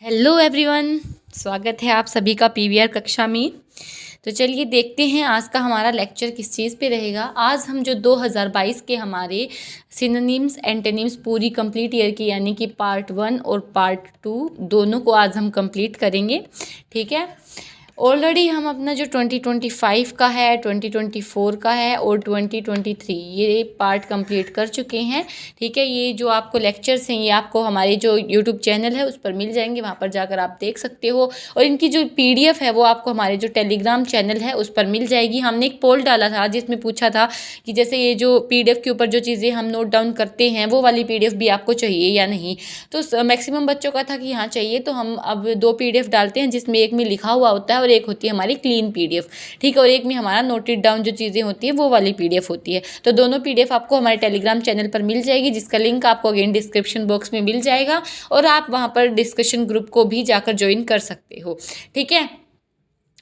Hello everyone, स्वागत है आप सभी का पीवीआर कक्षा में। तो चलिए देखते हैं आज का हमारा लेक्चर किस चीज़ पे रहेगा। आज हम जो 2022 के हमारे सिनोनिम्स एंटोनिम्स पूरी कंप्लीट ईयर की यानी कि पार्ट 1 और पार्ट 2 दोनों को आज हम कंप्लीट करेंगे। ठीक है, ऑलरेडी हम अपना जो 2025 का है, 2024 का है और 2023 ये पार्ट कंप्लीट कर चुके हैं। ठीक है, ये जो आपको लेक्चर्स हैं ये आपको हमारे जो यूट्यूब चैनल है उस पर मिल जाएंगे, वहाँ पर जाकर आप देख सकते हो। और इनकी जो पीडीएफ है वो आपको हमारे जो टेलीग्राम चैनल है उस पर मिल जाएगी। हमने एक पोल डाला था जिसमें पूछा था कि जैसे ये जो पीडीएफ के ऊपर जो चीज़ें हम नोट डाउन करते हैं वो वाली पीडीएफ भी आपको चाहिए या नहीं। तो मैक्सिमम बच्चों का था कि हाँ चाहिए, तो हम अब 2 पीडीएफ डालते हैं जिसमें एक में लिखा हुआ होता है और एक होती है हमारी क्लीन पीडीएफ। ठीक है, और एक में हमारा नोटेड डाउन जो चीज़ें होती है वो वाली पीडीएफ होती है। तो दोनों पीडीएफ आपको हमारे टेलीग्राम चैनल पर मिल जाएगी, जिसका लिंक आपको अगेन डिस्क्रिप्शन बॉक्स में मिल जाएगा और आप वहाँ पर डिस्कशन ग्रुप को भी जाकर ज्वाइन कर सकते हो। ठीक है,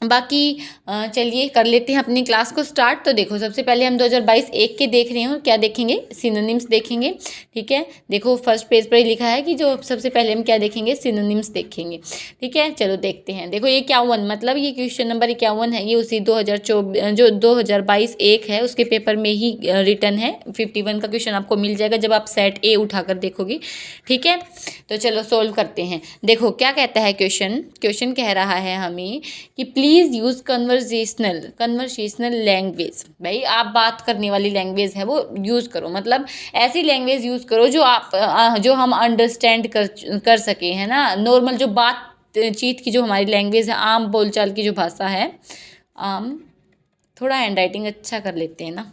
बाकी चलिए कर लेते हैं अपनी क्लास को स्टार्ट। तो देखो सबसे पहले हम 2022 एक के देख रहे हैं, क्या देखेंगे, सिनोनिम्स देखेंगे। ठीक है, देखो फर्स्ट पेज पर ही लिखा है कि जो सबसे पहले हम क्या देखेंगे, सिनोनिम्स देखेंगे। ठीक है, चलो देखते हैं। देखो ये 51 मतलब ये क्वेश्चन नंबर 51 है, ये उसी 2024 जो 2022 एक है उसके पेपर में ही रिटर्न है। 51 का क्वेश्चन आपको मिल जाएगा जब आप सेट ए उठाकर देखोगे। ठीक है, तो चलो सोल्व करते हैं। देखो क्या कहता है क्वेश्चन कह रहा है हमें कि प्लीज़ यूज़ कन्वर्सेशनल लैंग्वेज। भाई आप बात करने वाली लैंग्वेज है वो यूज़ करो, मतलब ऐसी लैंग्वेज यूज़ करो जो हम अंडरस्टैंड कर सके, है ना। नॉर्मल जो बातचीत की जो हमारी लैंग्वेज है, आम बोलचाल की जो भाषा है, आम थोड़ा हैंड राइटिंग अच्छा कर लेते हैं ना,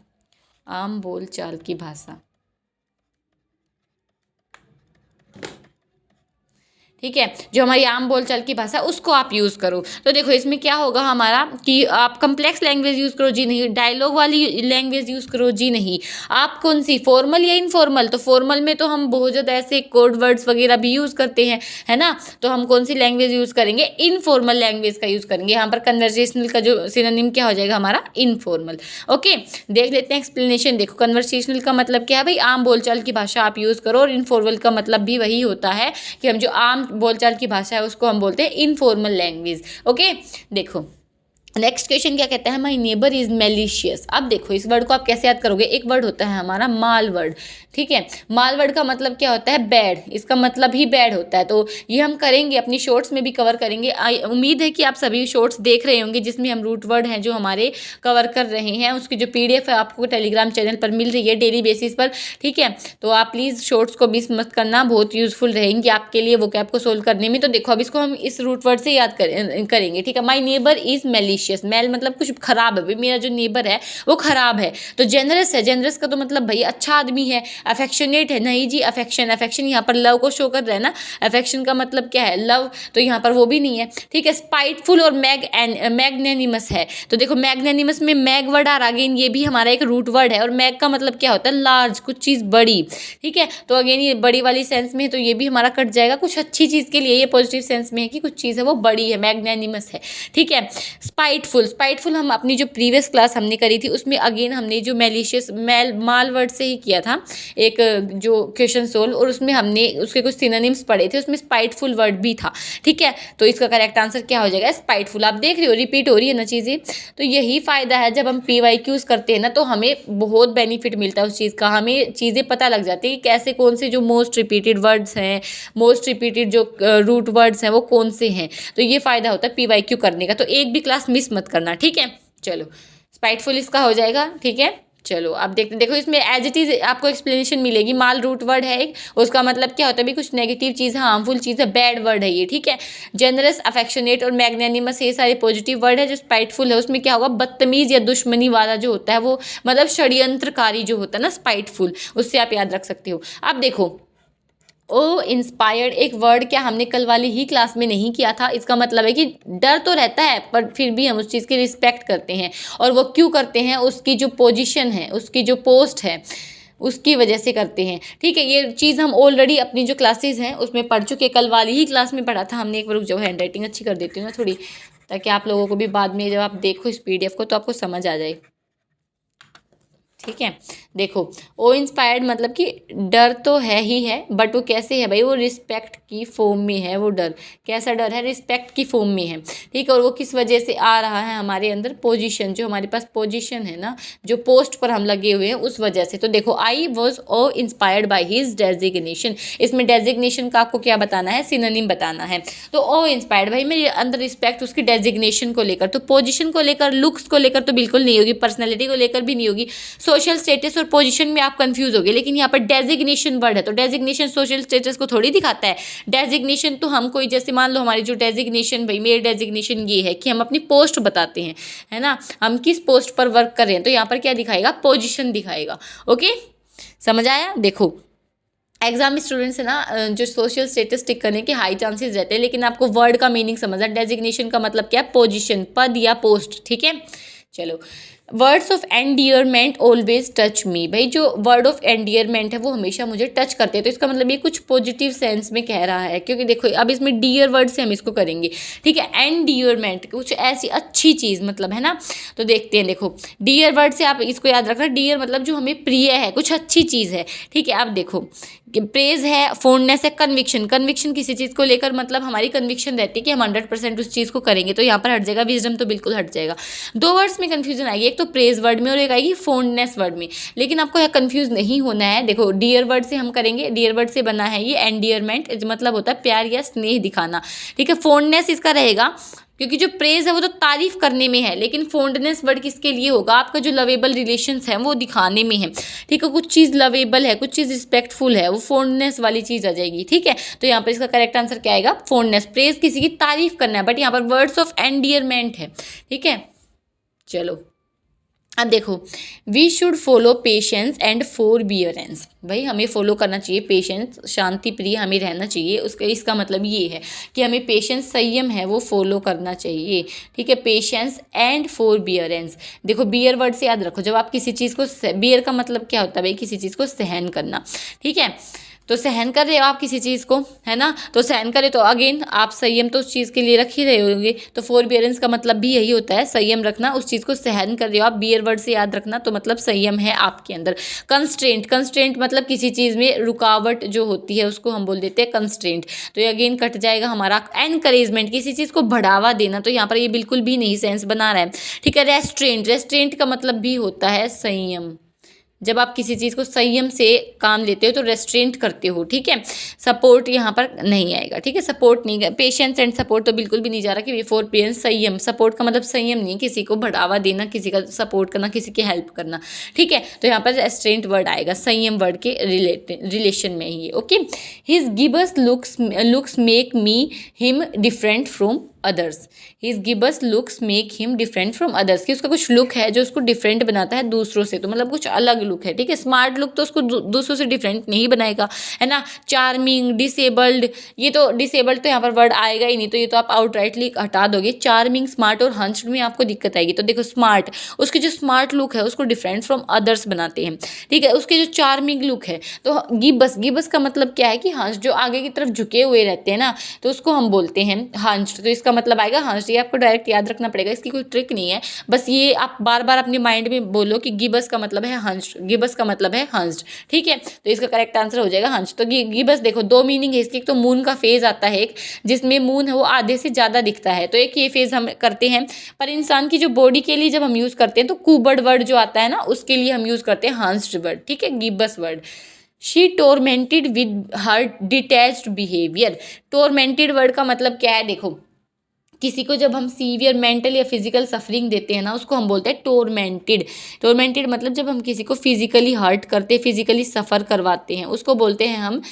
आम बोलचाल की भाषा। ठीक है, जो हमारी आम बोलचाल की भाषा उसको आप यूज़ करो। तो देखो इसमें क्या होगा हमारा कि आप कम्प्लेक्स लैंग्वेज यूज़ करो जी नहीं, डायलॉग वाली लैंग्वेज यूज़ करो जी नहीं। आप कौन सी, फॉर्मल या इनफॉर्मल? तो फॉर्मल में तो हम बहुत ज़्यादा ऐसे कोड वर्ड्स वगैरह भी यूज़ करते हैं, है ना। तो हम कौन सी लैंग्वेज यूज़ करेंगे, इनफॉर्मल लैंग्वेज का यूज़ करेंगे। यहाँ पर कन्वर्सेशनल का जो सिनोनिम क्या हो जाएगा हमारा, इनफॉर्मल। ओके, देख लेते हैं एक्सप्लेनेशन। देखो कन्वर्सेशनल का मतलब क्या है भाई, आम बोलचाल की भाषा आप यूज़ करो, और इनफॉर्मल का मतलब भी वही होता है कि हम जो आम बोलचाल की भाषा है उसको हम बोलते हैं इनफॉर्मल लैंग्वेज। ओके, देखो नेक्स्ट क्वेश्चन क्या कहता है, माई नेबर इज मेलिशियस। अब देखो इस वर्ड को आप कैसे याद करोगे, एक वर्ड होता है हमारा माल वर्ड। ठीक है, माल वर्ड का मतलब क्या होता है, बैड, इसका मतलब ही बैड होता है। तो ये हम करेंगे अपनी शॉर्ट्स में भी कवर करेंगे। उम्मीद है कि आप सभी शॉर्ट्स देख रहे होंगे जिसमें हम रूट वर्ड हैं जो हमारे कवर कर रहे हैं, उसकी जो पीडीएफ है आपको टेलीग्राम चैनल पर मिल रही है डेली बेसिस पर। ठीक है, तो आप प्लीज़ शॉर्ट्स को मिस मत करना, बहुत यूजफुल रहेंगी आपके लिए वोकैब को सोल्व करने में। तो देखो अब इसको हम इस रूट वर्ड से याद करेंगे। ठीक है, my neighbour is malicious. Mal मतलब कुछ खराब है भाई, मेरा जो नेबर है वो खराब है। तो जेनरस है, जेनरस का तो मतलब भाई अच्छा आदमी है। अफेक्शनेट है, नहीं जी, अफेक्शन यहाँ पर लव को शो कर रहा है ना। अफेक्शन का मतलब क्या है, लव, तो यहाँ पर वो भी नहीं है। ठीक है, स्पाइटफुल और मैग्नेनिमस है। तो देखो मैग्नेनिमस में मैग वर्ड आ रहा, अगेन ये भी हमारा एक रूट वर्ड है, और मैग का मतलब क्या होता है, लार्ज, कुछ चीज़ बड़ी। ठीक है, तो अगेन ये बड़ी वाली सेंस में है, तो ये भी हमारा कट जाएगा। कुछ अच्छी चीज़ के लिए ये पॉजिटिव सेंस में है कि कुछ चीज़ है वो बड़ी है, मैग्नेनिमस है। ठीक है, स्पाइटफुल हम अपनी जो प्रीवियस क्लास हमने करी थी उसमें अगेन हमने जो मेलिशियस माल वर्ड से ही किया था एक जो क्वेश्चन सोल्व, और उसमें हमने उसके कुछ सिनोनिम्स पढ़े थे, उसमें स्पाइटफुल वर्ड भी था। ठीक है, तो इसका करेक्ट आंसर क्या हो जाएगा, स्पाइटफुल। आप देख रहे हो रिपीट हो रही है ना चीज़ें, तो यही फ़ायदा है जब हम PYQs करते हैं ना, तो हमें बहुत बेनिफिट मिलता है उस चीज़ का। हमें चीज़ें पता लग जाती है कि कैसे कौन से जो मोस्ट रिपीटेड वर्ड्स हैं, मोस्ट रिपीटेड जो रूट वर्ड्स हैं वो कौन से हैं। तो ये फ़ायदा होता है PYQ करने का, तो एक भी क्लास मिस मत करना। ठीक है, चलो स्पाइटफुल इसका हो जाएगा। ठीक है, चलो अब देखते, देखो इसमें एज इट इज़ आपको एक्सप्लेनेशन मिलेगी। माल रूट वर्ड है एक, उसका मतलब क्या होता है भी कुछ नेगेटिव चीज़ है, हार्मफुल चीज़ है, बैड वर्ड है ये। ठीक है, जेनरस, अफेक्शनेट और मैग्नेनिमस ये सारे पॉजिटिव वर्ड है। जो स्पाइटफुल है उसमें क्या होगा, बदतमीज़ या दुश्मनी वाला जो होता है वो, मतलब षड्यंत्रकारी जो होता है ना स्पाइटफुल, उससे आप याद रख सकते हो। अब देखो ओ इंस्पायर्ड एक वर्ड क्या हमने कल वाली ही क्लास में नहीं किया था। इसका मतलब है कि डर तो रहता है पर फिर भी हम उस चीज़ की रिस्पेक्ट करते हैं, और वो क्यों करते हैं, उसकी जो पोजीशन है, उसकी जो पोस्ट है, उसकी वजह से करते हैं। ठीक है, ये चीज़ हम ऑलरेडी अपनी जो क्लासेस हैं उसमें पढ़ चुके, कल वाली ही क्लास में पढ़ा था हमने। एक बार जो हैंड राइटिंग अच्छी कर देती हूँ ना थोड़ी, ताकि आप लोगों को भी बाद में जब आप देखो इस PDF को तो आपको समझ आ जाए। ठीक है। देखो ओ इंस्पायर्ड मतलब कि डर तो है ही है, बट वो कैसे है भाई, वो रिस्पेक्ट की फॉर्म में है। वो डर कैसा डर है, रिस्पेक्ट की फॉर्म में है। ठीक है, और वो किस वजह से आ रहा है हमारे अंदर, पोजीशन, जो हमारे पास पोजीशन है ना, जो पोस्ट पर हम लगे हुए हैं उस वजह से। तो देखो I was oh inspired by his designation, इसमें डेजिग्नेशन का आपको क्या बताना है, सिनोनिम बताना है। तो ओ इंस्पायर्ड, भाई मेरे अंदर रिस्पेक्ट उसकी डेजिग्नेशन को लेकर, तो पोजीशन को लेकर, लुक्स को लेकर तो बिल्कुल नहीं होगी, पर्सनैलिटी को लेकर भी नहीं होगी। सोशल स्टेटस और पोजीशन में आप कंफ्यूज हो गए, लेकिन यहाँ पर डेजिग्नेशन वर्ड है, तो डेजिग्नेशन सोशल स्टेटस को थोड़ी दिखाता है। डेजिग्नेशन तो हम कोई, जैसे मान लो हमारी जो डेजिग्नेशन, भाई मेरी डेजिग्नेशन ये है कि हम अपनी पोस्ट बताते हैं, है ना, हम किस पोस्ट पर वर्क कर रहे हैं, तो यहाँ पर क्या दिखाएगा, पोजीशन दिखाएगा। ओके, समझ आया। देखो एग्जाम में स्टूडेंट्स है ना, जो सोशल स्टेटस टिक करने के हाई चांसेस रहते हैं, लेकिन आपको वर्ड का मीनिंग समझना, डेजिग्नेशन का मतलब क्या है, पोजीशन, पद या पोस्ट। ठीक है, चलो words of endearment always touch me, भाई जो वर्ड ऑफ एंडियरमेंट है वो हमेशा मुझे टच करते हैं, तो इसका मतलब ये कुछ पॉजिटिव सेंस में कह रहा है, क्योंकि देखो अब इसमें डियर वर्ड से हम इसको करेंगे। ठीक है, एंडियरमेंट कुछ ऐसी अच्छी चीज़ मतलब, है ना, तो देखते हैं। देखो डियर वर्ड से आप इसको याद रखना, डियर मतलब जो हमें प्रिय है, कुछ अच्छी चीज़ है। ठीक है, अब देखो प्रेज है, फोननेस है, कन्विक्शन, कन्विक्शन किसी चीज़ को लेकर मतलब हमारी कन्विक्शन रहती है कि हम 100% उस चीज़ को करेंगे, तो यहाँ पर हट जाएगा, विजडम तो बिल्कुल हट जाएगा। दो वर्ड्स में कन्फ्यूजन आएगी, एक तो प्रेज वर्ड में और एक आएगी फोननेस वर्ड में, लेकिन आपको यहाँ कन्फ्यूज नहीं होना है। देखो डियर वर्ड से हम करेंगे, डियर वर्ड से बना है ये एंडियरमेंट, मतलब होता है प्यार या स्नेह दिखाना। ठीक है, फोननेस इसका रहेगा, क्योंकि जो प्रेज है वो तो तारीफ करने में है, लेकिन फोंडनेस वर्ड किसके लिए होगा, आपका जो लवेबल रिलेशंस है वो दिखाने में है। ठीक है, कुछ चीज़ लवेबल है, कुछ चीज़ रिस्पेक्टफुल है, वो फोंडनेस वाली चीज़ आ जाएगी। ठीक है, तो यहाँ पर इसका करेक्ट आंसर क्या आएगा, फोंडनेस। प्रेज किसी की तारीफ करना है, बट यहाँ पर वर्ड्स ऑफ एंडियरमेंट है। ठीक है, चलो अब देखो we should follow patience and forbearance, भाई हमें फॉलो करना चाहिए पेशेंस, शांति प्रिय हमें रहना चाहिए। उसका इसका मतलब ये है कि हमें पेशेंस, संयम है वो फॉलो करना चाहिए। ठीक है, पेशेंस एंड फोरबियरेंस। देखो बियर वर्ड से याद रखो, जब आप किसी चीज़ को, बियर का मतलब क्या होता है भाई, किसी चीज़ को सहन करना। ठीक है, तो सहन कर रहे हो आप किसी चीज़ को, है ना, तो सहन करे तो अगेन आप संयम तो उस चीज़ के लिए रख ही रहे होंगे, तो फोरबियरेंस का मतलब भी यही होता है, संयम रखना, उस चीज़ को सहन कर रहे हो आप, बियर वर्ड से याद रखना, तो मतलब संयम है आपके अंदर। कंस्ट्रेंट, कंस्ट्रेंट मतलब किसी चीज़ में रुकावट जो होती है उसको हम बोल देते हैं कंस्ट्रेंट, तो ये अगेन कट जाएगा हमारा। एनकरेजमेंट, किसी चीज़ को बढ़ावा देना, तो यहाँ पर ये बिल्कुल भी नहीं सेंस बना रहा है। ठीक है, रेस्ट्रेंट, रेस्ट्रेंट का मतलब भी होता है संयम, जब आप किसी चीज़ को संयम से काम लेते हो तो रेस्ट्रेंट करते हो। ठीक है, सपोर्ट यहाँ पर नहीं आएगा। ठीक है, सपोर्ट नहीं, पेशेंस एंड सपोर्ट तो बिल्कुल भी नहीं जा रहा कि बिफोर पेरेंट्स, संयम, सपोर्ट का मतलब संयम नहीं, किसी को बढ़ावा देना, किसी का सपोर्ट करना, किसी की हेल्प करना। ठीक है, तो यहाँ पर रेस्ट्रेंट वर्ड आएगा, संयम वर्ड के रिलेशन में ही। Okay, his gibbous looks make me him different from others, his gibbous looks make him different from others, कि उसका कुछ लुक है जो उसको डिफरेंट बनाता है दूसरों से, तो मतलब कुछ अलग लुक है। ठीक है, स्मार्ट लुक तो उसको दूसरों से डिफरेंट नहीं बनाएगा, है ना। चार्मिंग, डिसेबल्ड, ये तो डिसेबल्ड तो यहाँ पर वर्ड आएगा ही नहीं, तो ये तो आप आउटराइटली हटा दोगे। चार्मिंग, स्मार्ट और हंस्ड में आपको दिक्कत आएगी। तो देखो स्मार्ट, उसकी जो स्मार्ट लुक है उसको डिफरेंट फ्रॉम अदर्स बनाते हैं। ठीक है, उसके जो चार्मिंग लुक है, तो गिबस, गिबस का मतलब क्या है कि हंस, जो आगे की तरफ झुके हुए रहते हैं ना, तो उसको हम बोलते हैं हंस्ड, तो इसका मतलब आएगा हंस्ड। ये आपको डायरेक्ट याद रखना पड़ेगा, इसकी कोई ट्रिक नहीं है, बस ये आप बार बार अपने माइंड में बोलो कि गिबस का मतलब है हंस्ड, गिबस का मतलब है हंस्ड। ठीक है, तो इसका करेक्ट आंसर हो जाएगा हंस्ड। तो गिबस देखो दो मीनिंग है इसकी, एक तो मून का फेज आता है, एक जिसमें मून है वो आधे से ज़्यादा दिखता है, तो एक ये फेज हम करते हैं। पर इंसान की जो बॉडी के लिए जब हम यूज़ करते हैं तो कुबर्ड वर्ड जो आता है ना, उसके लिए हम यूज़ करते हैं हंस्ड वर्ड। ठीक है, gibbous word. She tormented with her detached behaviour, tormented word का मतलब क्या है, देखो किसी को जब हम सीवियर मेंटल या फिजिकल सफरिंग देते हैं ना, उसको हम बोलते हैं टोरमेंटेड। टोरमेंटेड मतलब जब हम किसी को फिजिकली हर्ट करते, फिजिकली सफ़र करवाते हैं, उसको बोलते हैं हम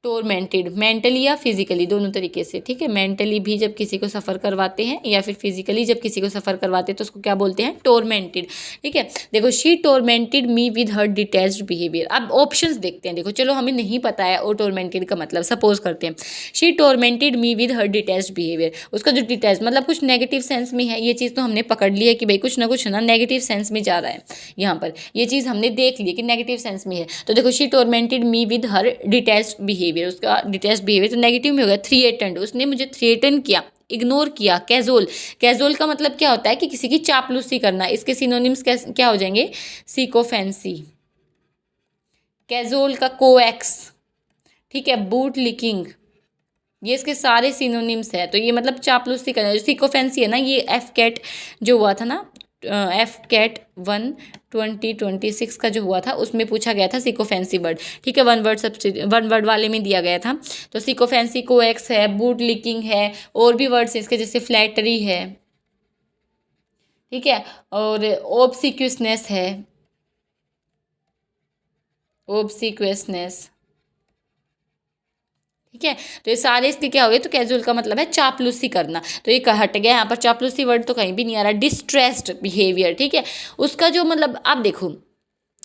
टोरमेंटेड, मेंटली या फिजिकली दोनों तरीके से। ठीक है, मेंटली भी जब किसी को सफ़र करवाते हैं या फिर फिजिकली जब किसी को सफ़र करवाते हैं तो उसको क्या बोलते हैं, टोरमेंटेड। ठीक है, देखो she tormented me with her detached behaviour. अब ऑप्शंस देखते हैं। देखो चलो हमें नहीं पता है वो टोरमेंटेड का मतलब, सपोज करते हैं she tormented me with her detached behaviour, उसका जो डिटैच मतलब कुछ नेगेटिव सेंस में है, ये चीज़ तो हमने पकड़ ली है कि भाई कुछ ना कुछ ना नेगेटिव सेंस में जा रहा है, यहाँ पर ये चीज़ हमने देख ली कि नेगेटिव सेंस में है। तो देखो she tormented me with her detached behaviour, उसका डिटैच्ड बिहेवियर तो नेगेटिव में होगा, थ्रेटन्ड, उसने मुझे थ्रेटन किया, इग्नोर किया, कैजुअल। कैजुअल का मतलब क्या होता है कि किसी की चापलूसी करना। इसके सिनोनिम्स क्या हो जाएंगे, सिकोफेंसी, कैजुअल का कोएक्स, ठीक है, बूट लिकिंग, ये इसके सारे सिनोनिम्स है। तो ये मतलब चापलूसी करना। जो सिकोफेंसी है ना, ये एफ कैट जो हुआ था ना, एफ कैट 1/2026 का जो हुआ था उसमें पूछा गया था सिकोफेंसी वर्ड, ठीक है, वन वर्ड वाले में दिया गया था। तो सिकोफेंसी कोएक्स है, बूट लिकिंग है, और भी वर्ड्स इसके जैसे फ्लैटरी है, ठीक है, और ओब्सिक्यूसनेस है, ओब्सिक्यूसनेस, ठीक है। तो ये सारे इसके क्या हो गए, तो कैजुअल का मतलब है चापलूसी करना। तो ये हट गया यहाँ पर, चापलूसी वर्ड तो कहीं भी नहीं आ रहा। डिस्ट्रेस्ड बिहेवियर, ठीक है, उसका जो मतलब आप देखो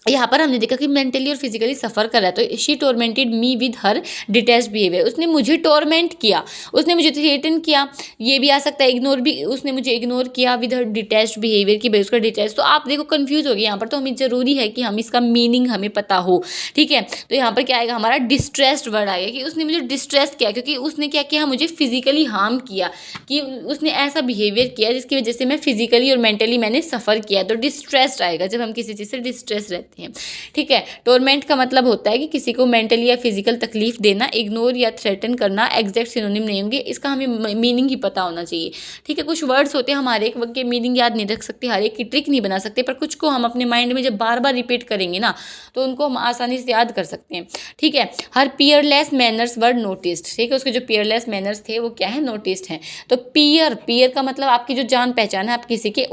यहाँ पर हमने देखा कि मेंटली और फिजिकली सफ़र कर रहा है। तो she tormented me with her detest behaviour, उसने मुझे टोरमेंट किया, उसने मुझे थ्रेटन किया। ये भी आ सकता है इग्नोर भी, उसने मुझे इग्नोर किया विद हर डिटेस्ट बिहेवियर की, उसका डिटेस्ट। तो आप देखो कंफ्यूज हो गए यहाँ पर, तो हमें ज़रूरी है कि हम इसका मीनिंग हमें पता हो, ठीक है। तो यहाँ पर क्या आएगा हमारा, डिस्ट्रेस्ड वर्ड आएगा कि उसने मुझे डिस्ट्रेस किया, क्योंकि उसने क्या किया, मुझे फिजिकली हार्म किया, कि उसने ऐसा बिहेवियर किया जिसकी वजह से मैं फिजिकली और मेंटली मैंने सफ़र किया। तो डिस्ट्रेस्ड आएगा जब हम किसी चीज़ से डिस्ट्रेस रहते हैं, ठीक है। टोरमेंट का मतलब होता है कि किसी को मेंटली या फिजिकल तकलीफ देना। इग्नोर या थ्रेटन करना एग्जैक्ट सिनोनिम नहीं होंगे, इसका हमें मीनिंग ही पता होना चाहिए, ठीक है। कुछ वर्ड्स होते हैं, हमारे एक के मीनिंग याद नहीं रख सकते, हर एक की ट्रिक नहीं बना सकते, पर कुछ को हम अपने माइंड में जब बार बार रिपीट करेंगे ना, तो उनको हम आसानी से याद कर सकते हैं, ठीक है। हर पियरलेस मैनर्स वर्ड नोटिस्ड, ठीक है, उसके जो पियरलेस मैनर्स थे वो क्या है, नोटिस्ड हैं। तो पियर का मतलब आपकी जो जान पहचान है, आप किसी के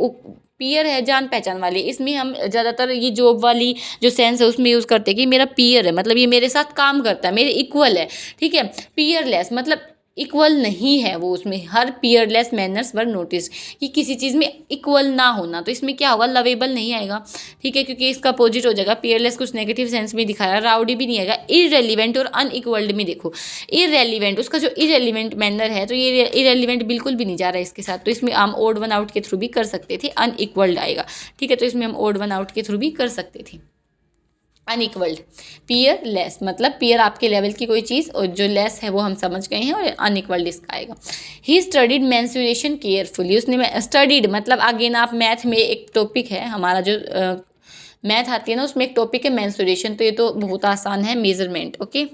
पीयर है, जान पहचान वाली। इसमें हम ज़्यादातर ये जॉब वाली जो सेंस है उसमें यूज़ करते हैं कि मेरा पीयर है, मतलब ये मेरे साथ काम करता है, मेरे इक्वल है, ठीक है। पीयरलेस मतलब इक्वल नहीं है वो, उसमें हर पीयरलेस मैनर्स वर नोटिस, कि किसी चीज़ में इक्वल ना होना। तो इसमें क्या होगा, लवेबल नहीं आएगा, ठीक है, क्योंकि इसका अपोजिट हो जाएगा। पीयरलेस कुछ नेगेटिव सेंस में दिखाया, राउडी भी नहीं आएगा। इररेलीवेंट और अनइक्वल्ड में देखो, इररेलीवेंट, उसका जो इररेलीवेंट मैनर है, तो ये इररेलीवेंट बिल्कुल भी नहीं जा रहा है इसके साथ, तो इसमें हम ओड वन आउट के थ्रू भी कर सकते थे। अनइक्वल्ड आएगा, ठीक है, तो इसमें हम ओड वन आउट के थ्रू भी कर सकते थे। अनइक्वल्ड, पियर लेस मतलब पियर आपके लेवल की कोई चीज़, और जो लेस है वो हम समझ गए हैं, और अनइक्वल्ड इसका आएगा। ही स्टडीड मेंस्ट्रुएशन केयरफुली, उसने स्टडीड मतलब अगेन आप मैथ में एक टॉपिक है हमारा जो मैथ आती है ना, उसमें एक टॉपिक है मेंस्ट्रुएशन, तो ये तो बहुत आसान है, measurement, okay.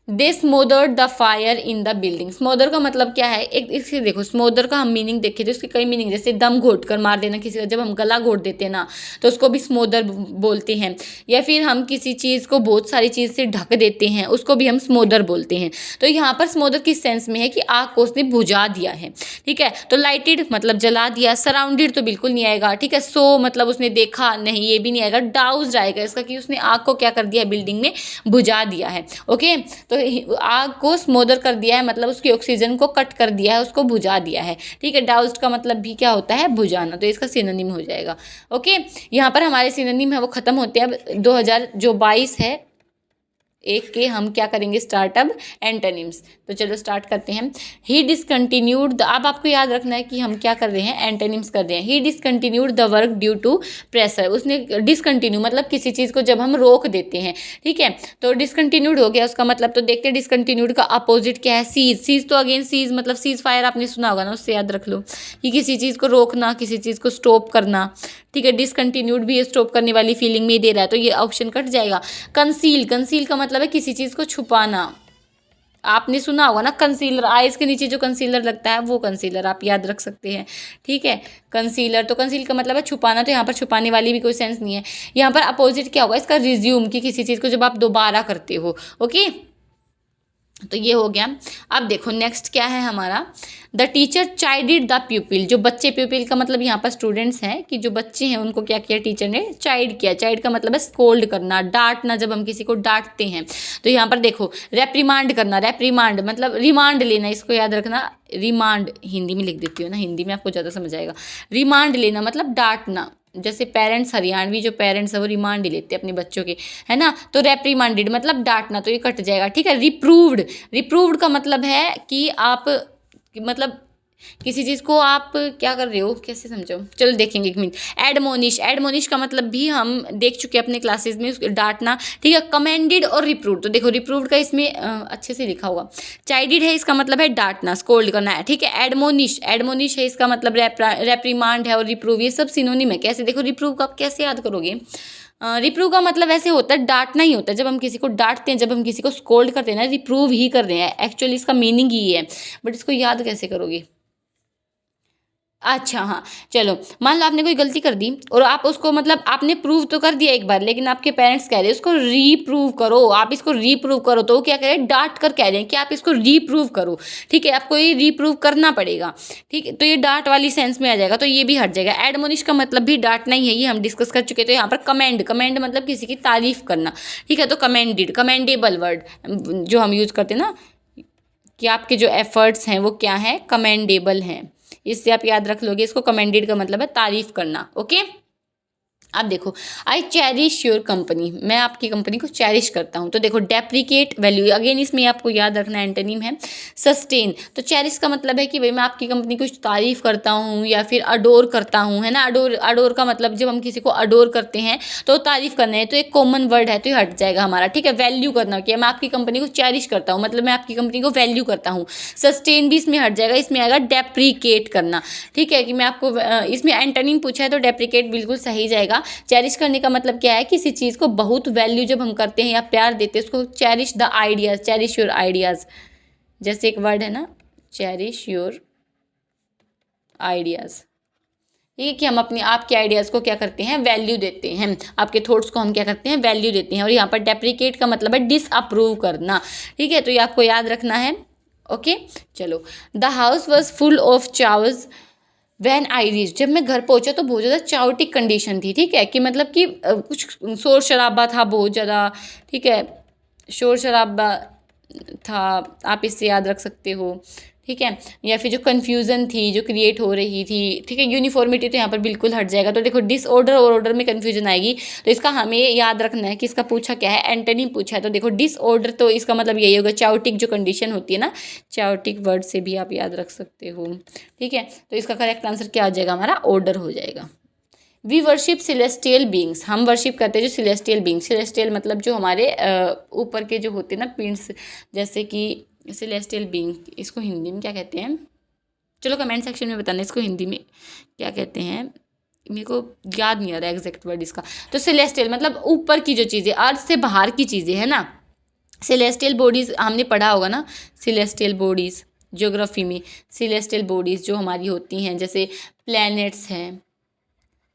They smothered the fire in the building, smother का मतलब क्या है, एक इससे देखो स्मोदर का हम मीनिंग देखें तो इसके कई मीनिंग, जैसे दम घोट कर मार देना किसी का, जब हम गला घोट देते हैं ना तो उसको भी स्मोदर बोलते हैं। या फिर हम किसी चीज़ को बहुत सारी चीज़ से ढक देते हैं, उसको भी हम स्मोदर बोलते हैं। तो यहाँ पर स्मोदर किस सेंस में है कि आग को उसने बुझा दिया है, ठीक है। तो लाइटेड मतलब जला दिया, सराउंडेड तो बिल्कुल नहीं आएगा, ठीक है। सो मतलब उसने देखा नहीं, ये भी नहीं आएगा। डाउज्ड आएगा इसका, कि उसने आग को क्या कर दिया, बिल्डिंग में बुझा दिया है, ओके। तो आग को स्मोदर कर दिया है मतलब उसकी ऑक्सीजन को कट कर दिया है, उसको बुझा दिया है, ठीक है। डाउस्ड का मतलब भी क्या होता है, बुझाना, तो इसका सिनोनिम हो जाएगा, ओके। यहाँ पर हमारे सिनोनिम है वो खत्म होते हैं। अब 2022 है एक के हम क्या करेंगे, स्टार्टअप एंटोनिम्स। तो चलो स्टार्ट करते हैं। ही डिसकंटिन्यूड द, अब आपको याद रखना है कि हम क्या कर रहे हैं, एंटोनिम्स कर रहे हैं। He discontinued the work due to pressure, उसने डिसकंटिन्यू मतलब किसी चीज़ को जब हम रोक देते हैं, ठीक है, तो डिसकंटिन्यूड हो गया उसका मतलब। तो देखते हैं डिसकंटिन्यूड का अपोजिट क्या है, सीज। सीज तो अगेन सीज मतलब सीज फायर आपने सुना होगा ना, उससे याद रख लो कि किसी चीज़ को रोकना, किसी चीज़ को स्टॉप करना, ठीक है। डिसकंटिन्यूड भी स्टॉप करने वाली फीलिंग में ही दे रहा है, तो ये ऑप्शन कट जाएगा। कंसील, कंसील का मतलब है किसी चीज़ को छुपाना। आपने सुना होगा ना कंसीलर, आईज के नीचे जो कंसीलर लगता है वो कंसीलर आप याद रख सकते हैं, ठीक है। कंसीलर, तो कंसील का मतलब है छुपाना, तो यहाँ पर छुपाने वाली भी कोई सेंस नहीं है। यहाँ पर अपोजिट क्या होगा इसका, रिज्यूम, की किसी चीज़ को जब आप दोबारा करते हो, ओके। तो ये हो गया। अब देखो नेक्स्ट क्या है हमारा, द टीचर चाइल्डिड द प्यूपिल, जो बच्चे, प्यूपिल का मतलब यहाँ पर स्टूडेंट्स हैं, कि जो बच्चे हैं उनको क्या किया टीचर ने, चाइल्ड किया। चाइल्ड का मतलब है स्कोल्ड करना, डांटना, जब हम किसी को डांटते हैं। तो यहाँ पर देखो रेप्रीमांड करना, रेप्रीमांड मतलब रिमांड लेना, इसको याद रखना। रिमांड हिंदी में लिख देती हूँ ना, हिंदी में आपको ज़्यादा समझ आएगा। रिमांड लेना मतलब डांटना, जैसे पेरेंट्स, हरियाणवी जो पेरेंट्स है वो रिमांड लेते हैं अपने बच्चों के, है ना। तो रेप्रीमांडेड मतलब डांटना, तो ये कट जाएगा, ठीक है। रिप्रूव्ड, रिप्रूव्ड का मतलब है कि आप मतलब किसी चीज़ को आप क्या कर रहे हो, कैसे समझो, चलो देखेंगे एक मिनट। एडमोनिश, एडमोनिश का मतलब भी हम देख चुके हैं अपने क्लासेस में, उसको डांटना, ठीक है। कमेंडेड और रिप्रूव्ड, तो देखो रिप्रूव्ड का इसमें अच्छे से लिखा होगा। चाइडेड है, इसका मतलब है डांटना, स्कोल्ड करना है, ठीक है। एडमोनिश, एडमोनिश है, इसका मतलब रेप्रीमांड है। और रिप्रूव, ये सब सिनोनिम है। कैसे देखो, रिप्रूव का आप कैसे याद करोगे, रिप्रूव का मतलब ऐसे होता है, डांटना ही होता है। जब हम किसी को डांटते हैं, जब हम किसी को स्कोल्ड करते हैं ना, रिप्रूव ही कर रहे हैं, एक्चुअली इसका मीनिंग ही है। बट इसको याद कैसे करोगे, अच्छा हाँ, चलो मान लो आपने कोई गलती कर दी और आप उसको, मतलब आपने प्रूव तो कर दिया एक बार, लेकिन आपके पेरेंट्स कह रहे हैं उसको रीप्रूव करो, आप इसको रीप्रूव करो, तो वो क्या कह रहे हैं, डांट कर कह रहे हैं कि आप इसको रीप्रूव करो, ठीक है। आपको ये रीप्रूव करना पड़ेगा, ठीक है। तो ये डांट वाली सेंस में आ जाएगा, तो ये भी हट जाएगा। एडमोनिश का मतलब भी डांटना ही है, ये हम डिस्कस कर चुके थे। यहाँ पर कमेंड, कमेंड मतलब किसी की तारीफ करना, ठीक है। तो कमेंडेड, कमेंडेबल वर्ड जो हम यूज करते हैं ना, कि आपके जो एफर्ट्स हैं वो क्या हैं, कमेंडेबल हैं। इससे आप याद रख लोगे इसको, कमेंडेड का मतलब है तारीफ करना, ओके। अब देखो, आई चेरिश योर कंपनी, मैं आपकी कंपनी को चेरिश करता हूँ। तो देखो डेप्रिकेट वैल्यू, अगेन इसमें आपको याद रखना एंटोनिम है सस्टेन। तो चेरिश का मतलब है कि भाई मैं आपकी कंपनी को तारीफ करता हूँ या फिर अडोर करता हूँ, है ना। अडोर, अडोर का मतलब जब हम किसी को अडोर करते हैं तो तारीफ करना है, तो एक कॉमन वर्ड है, तो ये हट जाएगा हमारा, ठीक है। वैल्यू करना, कि मैं आपकी कंपनी को चेरिश करता हूँ, मतलब मैं आपकी कंपनी को वैल्यू करता हूँ। सस्टेन भी इसमें हट जाएगा, इसमें आएगा डेप्रिकेट करना, ठीक है। कि मैं आपको, इसमें एंटोनिम पूछा है तो डेप्रिकेट बिल्कुल सही जाएगा। चेरिश करने का मतलब क्या है, किसी चीज़ को बहुत वैल्यू जब हम करते हैं या प्यार देते हैं, उसको cherish the ideas, cherish your ideas. जैसे एक वर्ड है ना, चेरिश योर आइडियाज़, ये कि हम अपने आपके आइडियाज़ को क्या करते हैं, वैल्यू देते हैं। आपके थॉट्स को हम क्या करते हैं, वैल्यू देते हैं। और यहाँ पर डेप्रिकेट का मतलब है डिसअप्रूव करना, ठीक है। तो ये आपको याद रखना है, ओके। चलो, the house was full of chowders when I reach, जब मैं घर पहुंचा तो बहुत ज़्यादा चाउटिक कंडीशन थी, ठीक है। कि मतलब कि कुछ शोर शराबा था बहुत ज़्यादा, ठीक है। शोर शराबा था, आप इससे याद रख सकते हो, ठीक है। या फिर जो कन्फ्यूज़न थी जो क्रिएट हो रही थी, ठीक है। यूनिफॉर्मिटी तो यहाँ पर बिल्कुल हट जाएगा। तो देखो डिसऑर्डर और ऑर्डर में कन्फ्यूजन आएगी, तो इसका हमें याद रखना है कि इसका पूछा क्या है, एंटोनिम पूछा है। तो देखो डिसऑर्डर, तो इसका मतलब यही होगा, चाउटिक जो कंडीशन होती है ना, चाउटिक वर्ड से भी आप याद रख सकते हो, ठीक है। तो इसका करेक्ट आंसर क्या हो जाएगा हमारा, ऑर्डर हो जाएगा। वी वर्शिप सिलेस्टियल बींग्स, हम वर्शिप करते हैं जो सिलेस्टियल बींग्स, सिलेस्टियल मतलब जो हमारे ऊपर के जो होते हैं ना पिंड्स, जैसे कि सिलेस्टियल बींग, इसको हिंदी में क्या कहते हैं, चलो कमेंट सेक्शन में बताना इसको हिंदी में क्या कहते हैं, मेरे को याद नहीं आ रहा एग्जैक्ट वर्ड इसका। तो सिलेस्टियल मतलब ऊपर की जो चीज़ें, अर्थ से बाहर की चीज़ें, है ना। सिलेस्टियल बॉडीज़ हमने पढ़ा होगा ना, सिलेस्टियल बॉडीज़ ज्योग्राफी में। सिलेस्टियल बॉडीज़ जो हमारी होती हैं, जैसे प्लैनेट्स हैं,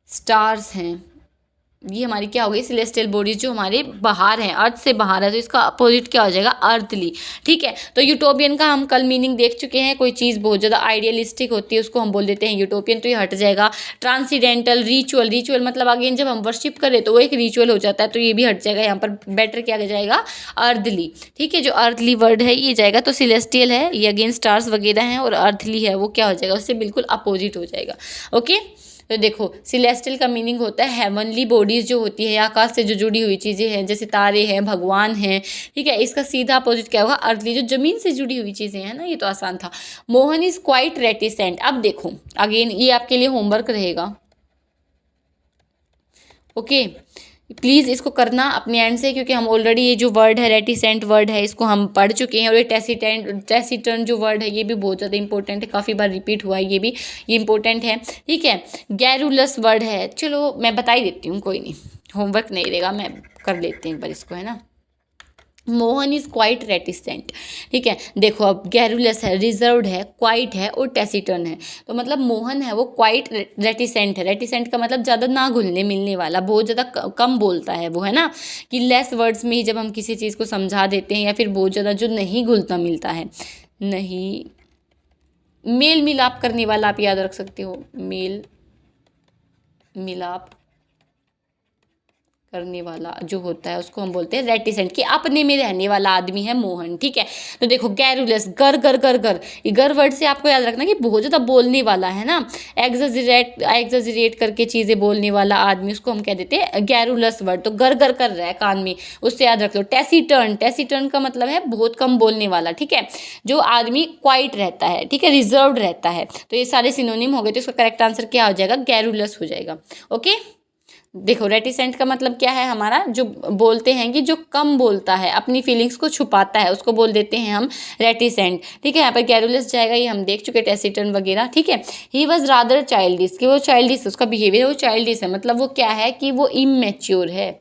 स्टार्स हैं, ये हमारी क्या हो गई, सिलेस्टियल बॉडीज जो हमारे बाहर हैं, अर्थ से बाहर है। तो इसका अपोजिट क्या हो जाएगा, अर्थली, ठीक है। तो यूटोपियन का हम कल मीनिंग देख चुके हैं, कोई चीज़ बहुत ज़्यादा आइडियलिस्टिक होती है उसको हम बोल देते हैं यूटोपियन, तो ये हट जाएगा। ट्रांसीडेंटल, रिचुअल, रिचुअल मतलब अगेन जब हम वर्शिप करें तो वो एक रिचुअल हो जाता है, तो ये भी हट जाएगा। यहाँ पर बेटर क्या जाएगा, अर्थली, ठीक है। जो अर्थली वर्ड है ये जाएगा। तो सिलेस्टियल है ये अगेन स्टार्स वगैरह हैं, और अर्थली है वो क्या हो जाएगा, उससे बिल्कुल अपोजिट हो जाएगा, ओके। तो देखो सिलेस्टियल का मीनिंग होता है हेवनली बॉडीज जो होती है, आकाश से जो जुड़ी हुई चीज़ें हैं, जैसे तारे हैं, भगवान हैं, ठीक है। इसका सीधा अपोजिट क्या होगा, अर्थली जो जमीन से जुड़ी हुई चीज़ें हैं ना। ये तो आसान था। मोहन इज क्वाइट रेटिसेंट, अब देखो अगेन ये आपके लिए होमवर्क रहेगा, ओके। प्लीज़ इसको करना अपने एंड से, क्योंकि हम ऑलरेडी ये जो वर्ड है रेटिसेंट वर्ड है इसको हम पढ़ चुके हैं। और ये टेसिटर्न जो वर्ड है ये भी बहुत ज़्यादा इंपॉर्टेंट है, काफ़ी बार रिपीट हुआ है ये भी, ये इंपॉर्टेंट है, ठीक है। गैरुलस वर्ड है, चलो मैं बता ही देती हूँ, कोई नहीं, होमवर्क नहीं रहेगा, मैं कर लेती हूँ एक बार इसको, है ना। मोहन इज़ क्वाइट रेटिसेंट, ठीक है। देखो अब गैरुलस है, रिजर्व्ड है, क्वाइट है और टेसिटर्न है। तो मतलब मोहन है वो क्वाइट रेटिसेंट है। रेटिसेंट का मतलब ज़्यादा ना घुलने मिलने वाला, बहुत ज़्यादा कम बोलता है वो, है ना। कि लेस वर्ड्स में ही जब हम किसी चीज़ को समझा देते हैं, या फिर बहुत ज़्यादा जो नहीं घुलता मिलता है, नहीं मेल मिलाप करने वाला, आप याद रख सकते हो, मेल मिलाप करने वाला जो होता है उसको हम बोलते हैं रेटिसेंट, कि अपने में रहने वाला आदमी है मोहन। ठीक है, तो देखो गैरुलस, गर गर गर गर, ये गर वर्ड से आपको याद रखना कि बहुत ज़्यादा बोलने वाला है ना, एग्जैजरेट करके चीज़ें बोलने वाला आदमी, उसको हम कह देते हैं गैरुलस वर्ड। तो गर गर कर रहा है कान में, उससे याद रख लो। टेसिटर्न, टेसिटर्न का मतलब है बहुत कम बोलने वाला। ठीक है, जो आदमी क्वाइट रहता है, ठीक है, रिजर्व्ड रहता है। तो ये सारे सिनोनिम हो गए, तो इसका करेक्ट आंसर क्या हो जाएगा? गैरुलस हो जाएगा। ओके, देखो रेटिसेंट का मतलब क्या है हमारा, जो बोलते हैं कि जो कम बोलता है, अपनी फीलिंग्स को छुपाता है, उसको बोल देते हैं हम रेटिसेंट। ठीक है, यहाँ पर गैरुलस जाएगा, ये हम देख चुके टेसिटर्न वगैरह। ठीक है, ही वॉज रादर चाइल्डिश, कि वो चाइल्डिश, उसका बिहेवियर वो चाइल्डिश है, मतलब वो क्या है कि वो इमेच्योर है।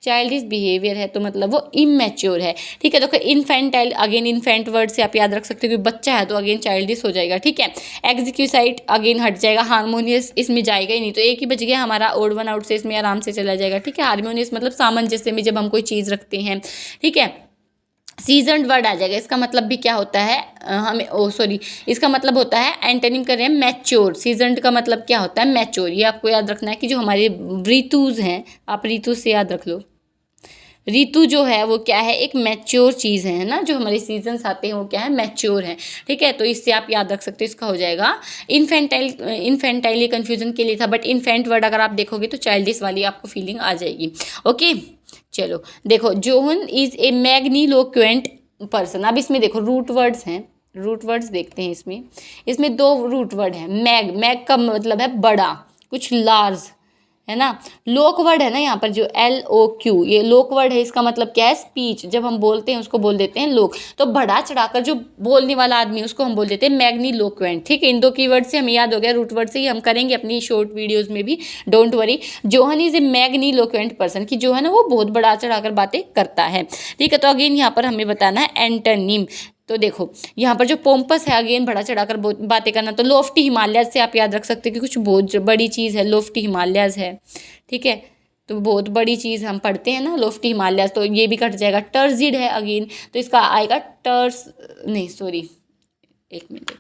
चाइल्डिश बिहेवियर है तो मतलब वो इमेच्योर है। ठीक है, तो इन्फेंटाइल, अगेन इन्फेंट वर्ड से आप याद रख सकते हो कि बच्चा है, तो अगेन चाइल्डिश हो जाएगा। ठीक है, एग्जीक्यूसाइट अगेन हट जाएगा, हारमोनियस इसमें जाएगा ही नहीं, तो एक ही बच गया हमारा, ओड वन आउट से इसमें आराम से चला जाएगा। ठीक है, हारमोनियस मतलब सामंजस्य में जब हम कोई चीज़ रखते हैं। ठीक है, सीजनड वर्ड आ जाएगा, इसका मतलब भी क्या होता है, इसका मतलब होता है, एंटोनिम कर रहे हैं मैच्योर। सीजनड का मतलब क्या होता है? मैच्योर। ये आपको याद रखना है कि जो हमारे ऋतुज हैं, आप ऋतु से याद रख लो, ऋतु जो है वो क्या है? एक मैच्योर चीज़ है ना, जो हमारे सीजन्स आते हैं वो क्या है? मैच्योर है। ठीक है, तो इससे आप याद रख सकते हो, इसका हो जाएगा इन्फेंटाइल। इन्फेंटाइल ये कन्फ्यूजन के लिए था, बट इन्फेंट वर्ड अगर आप देखोगे तो चाइल्डिश वाली आपको फीलिंग आ जाएगी। ओके, चलो देखो, Johan is a magniloquent person. अब इसमें देखो रूट वर्ड्स हैं, रूट वर्ड्स देखते हैं इसमें दो रूट वर्ड है। मैग का मतलब है बड़ा, कुछ लार्ज है ना। लोक वर्ड है ना यहाँ पर, जो LOQ, ये लोक वर्ड है, इसका मतलब क्या है? स्पीच। जब हम बोलते हैं उसको बोल देते हैं लोक। तो बढ़ा चढ़ाकर जो बोलने वाला आदमी उसको हम बोल देते हैं मैग्नीलोक्वेंट। ठीक है, इन दो कीवर्ड से हमें याद हो गया, रूट वर्ड से ही हम करेंगे अपनी शॉर्ट वीडियोज में भी, don't worry. Johan is a magniloquent person, कि जो है ना वो बहुत बढ़ा चढ़ाकर बातें करता है। ठीक है, तो अगेन यहाँ पर हमें बताना है एंटोनिम। तो देखो यहाँ पर जो पोम्पस है, अगेन बढ़ा चढ़ाकर बातें करना, तो लोफ्टी हिमालयस से आप याद रख सकते हो कि कुछ बहुत बड़ी चीज़ है, लोफ्टी हिमालयस है। ठीक है, तो बहुत बड़ी चीज़ हम पढ़ते हैं ना, लोफ्टी हिमालयस, तो ये भी कट जाएगा। टर्जिड है अगेन, तो इसका आएगा एक मिनट,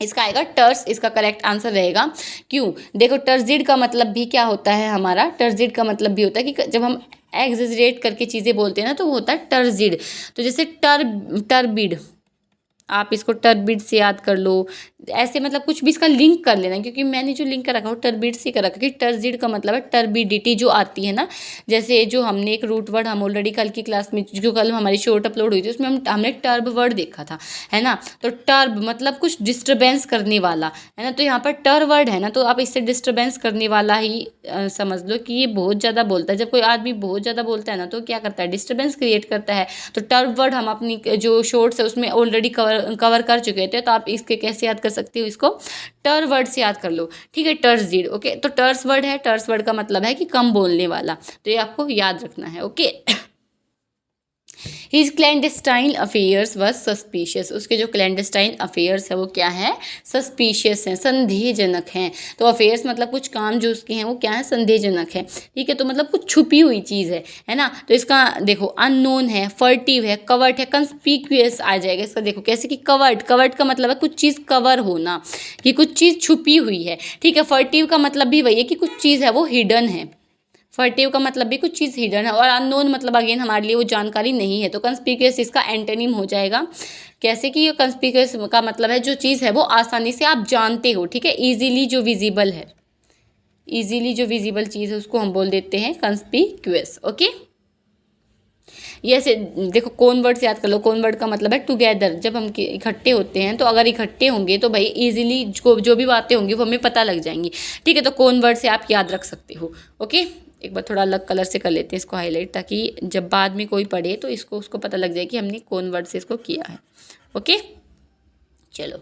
इसका आएगा टर्स, इसका करेक्ट आंसर रहेगा। क्यों? देखो टर्जिड का मतलब भी क्या होता है हमारा, टर्जिड का मतलब भी होता है कि जब हम एग्जेजरेट करके चीज़ें बोलते हैं ना, तो वो होता है टर्जिड। तो जैसे टर्बिड, आप इसको टर्बिड से याद कर लो, ऐसे मतलब कुछ भी इसका लिंक कर लेना, क्योंकि मैंने जो लिंक कर रखा है वो टर्बिड से कर रखा है, कि टर्जिड का मतलब है टर्बिडिटी जो आती है ना। जैसे जो हमने एक रूट वर्ड हम ऑलरेडी कल की क्लास में, जो कल हमारी शॉर्ट अपलोड हुई थी, उसमें हमने टर्ब वर्ड देखा था, है ना। तो टर्ब मतलब कुछ डिस्टर्बेंस करने वाला, है ना। तो यहाँ पर टर वर्ड है ना, तो आप इससे डिस्टर्बेंस करने वाला ही समझ लो कि ये बहुत ज़्यादा बोलता है। जब कोई आदमी बहुत ज़्यादा बोलता है ना, तो क्या करता है? डिस्टर्बेंस क्रिएट करता है। तो टर्ब वर्ड हम अपनी जो शॉर्ट्स है उसमें ऑलरेडी कवर कर चुके थे, तो आप इसके कैसे याद कर सकते हो? इसको टर वर्ड से याद कर लो। ठीक है, टर्जिड। ओके, तो टर्स वर्ड है, टर्स वर्ड का मतलब है कि कम बोलने वाला, तो ये आपको याद रखना है। Okay, his clandestine affairs was suspicious, उसके जो क्लैंडस्टाइन अफेयर्स है वो क्या है? सस्पिशियस हैं, संदेहजनक हैं। तो अफेयर्स मतलब कुछ काम जो उसके हैं वो क्या है? संदेहजनक है। ठीक है, तो मतलब कुछ छुपी हुई चीज़ है ना। तो इसका देखो अननोन है, फर्टिव है, कवर्ट है, कंस्पिक्यूअस आ जाएगा। इसका देखो कैसे कि कवर्ट का मतलब है कुछ चीज़ कवर होना, कि कुछ चीज़ छुपी हुई है। ठीक है, फर्टिव का मतलब भी वही है कि कुछ चीज़ है वो हिडन है। फर्टिव का मतलब भी कुछ चीज़ हिडन है, और अननोन मतलब अगेन हमारे लिए वो जानकारी नहीं है। तो कंस्पिक्यूअस इसका एंटोनिम हो जाएगा। कैसे कि ये कंस्पिक्यूअस का मतलब है जो चीज़ है वो आसानी से आप जानते हो। ठीक है, इजीली जो विजिबल है, इजीली जो विजिबल चीज़ है उसको हम बोल देते हैं कंस्पिक्यूअस। ओके, ये ऐसे देखो कौन वर्ड से याद कर लो। कौन वर्ड का मतलब है टुगेदर। जब हम इकट्ठे होते हैं, तो अगर इकट्ठे होंगे तो भाई इजीली जो भी बातें होंगी वो हमें पता लग जाएंगी। ठीक है, तो कौन वर्ड से आप याद रख सकते हो। ओके, एक बार थोड़ा अलग कलर से कर लेते हैं इसको हाईलाइट, ताकि जब बाद में कोई पढ़े तो उसको पता लग जाए कि हमने कौन वर्ड से इसको किया है। ओके, चलो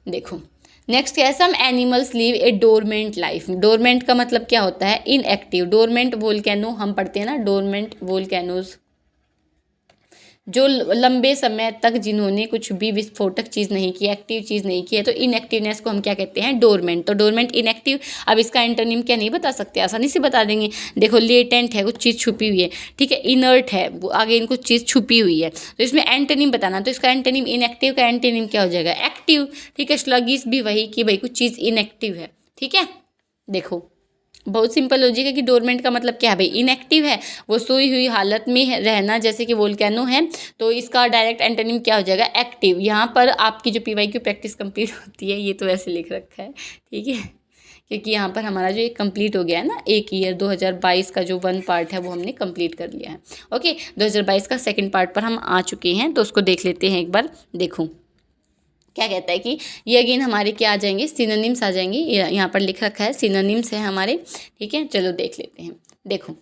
देखो नेक्स्ट क्या है? Some animals live a dormant life. Dormant का मतलब क्या होता है? इनएक्टिव। डोरमेंट वोल्केनो हम पढ़ते हैं ना, डोरमेंट वोल्केनोज, जो लंबे समय तक जिन्होंने कुछ भी विस्फोटक चीज़ नहीं की, एक्टिव चीज़ नहीं की है, तो इनएक्टिवनेस को हम क्या कहते हैं? डोरमेंट। तो डोरमेंट इनएक्टिव। अब इसका एंटोनिम क्या नहीं बता सकते? आसानी से बता देंगे। देखो लेटेंट है, कुछ चीज़ छुपी हुई है। ठीक है, इनर्ट है, वो आगे इन कुछ चीज़ छुपी हुई है, तो इसमें एंटोनिम बताना। तो इसका एंटोनिम, इनएक्टिव का एंटोनिम क्या हो जाएगा? एक्टिव। ठीक है, स्लगिश भी वही कि भाई कुछ चीज़ इनएक्टिव है। ठीक है, देखो बहुत सिंपल लॉजिक है कि डोरमेंट का मतलब क्या है भाई, इनएक्टिव है, वो सोई हुई हालत में रहना, जैसे कि वोल्केनो है। तो इसका डायरेक्ट एंटोनिम क्या हो जाएगा, एक्टिव। यहाँ पर आपकी जो PYQ प्रैक्टिस कंप्लीट होती है, ये तो ऐसे लिख रखा है, ठीक है, क्योंकि यहाँ पर हमारा जो एक कंप्लीट हो गया है ना, एक ईयर 2022 का जो 1 पार्ट है वो हमने कंप्लीट कर लिया है। ओके, 2022 का 2nd पार्ट पर हम आ चुके हैं, तो उसको देख लेते हैं एक बार। देखो क्या कहता है कि ये अगेन हमारे क्या आ जाएंगे, सिनोनिम्स आ जाएंगे। यहाँ पर लिख रखा है सिनोनिम्स है हमारे, ठीक है। चलो देख लेते हैं। देखो,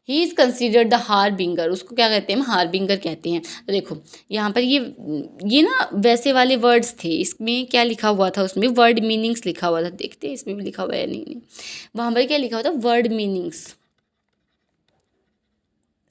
he is considered the harbinger, उसको क्या कहते हैं, हार्बिंगर कहते हैं। तो देखो यहाँ पर ये ना वैसे वाले वर्ड्स थे, इसमें क्या लिखा हुआ था, उसमें वर्ड मीनिंग्स लिखा हुआ था। देखते हैं इसमें भी लिखा हुआ है, नहीं, वहाँ पर क्या लिखा हुआ था, word meanings,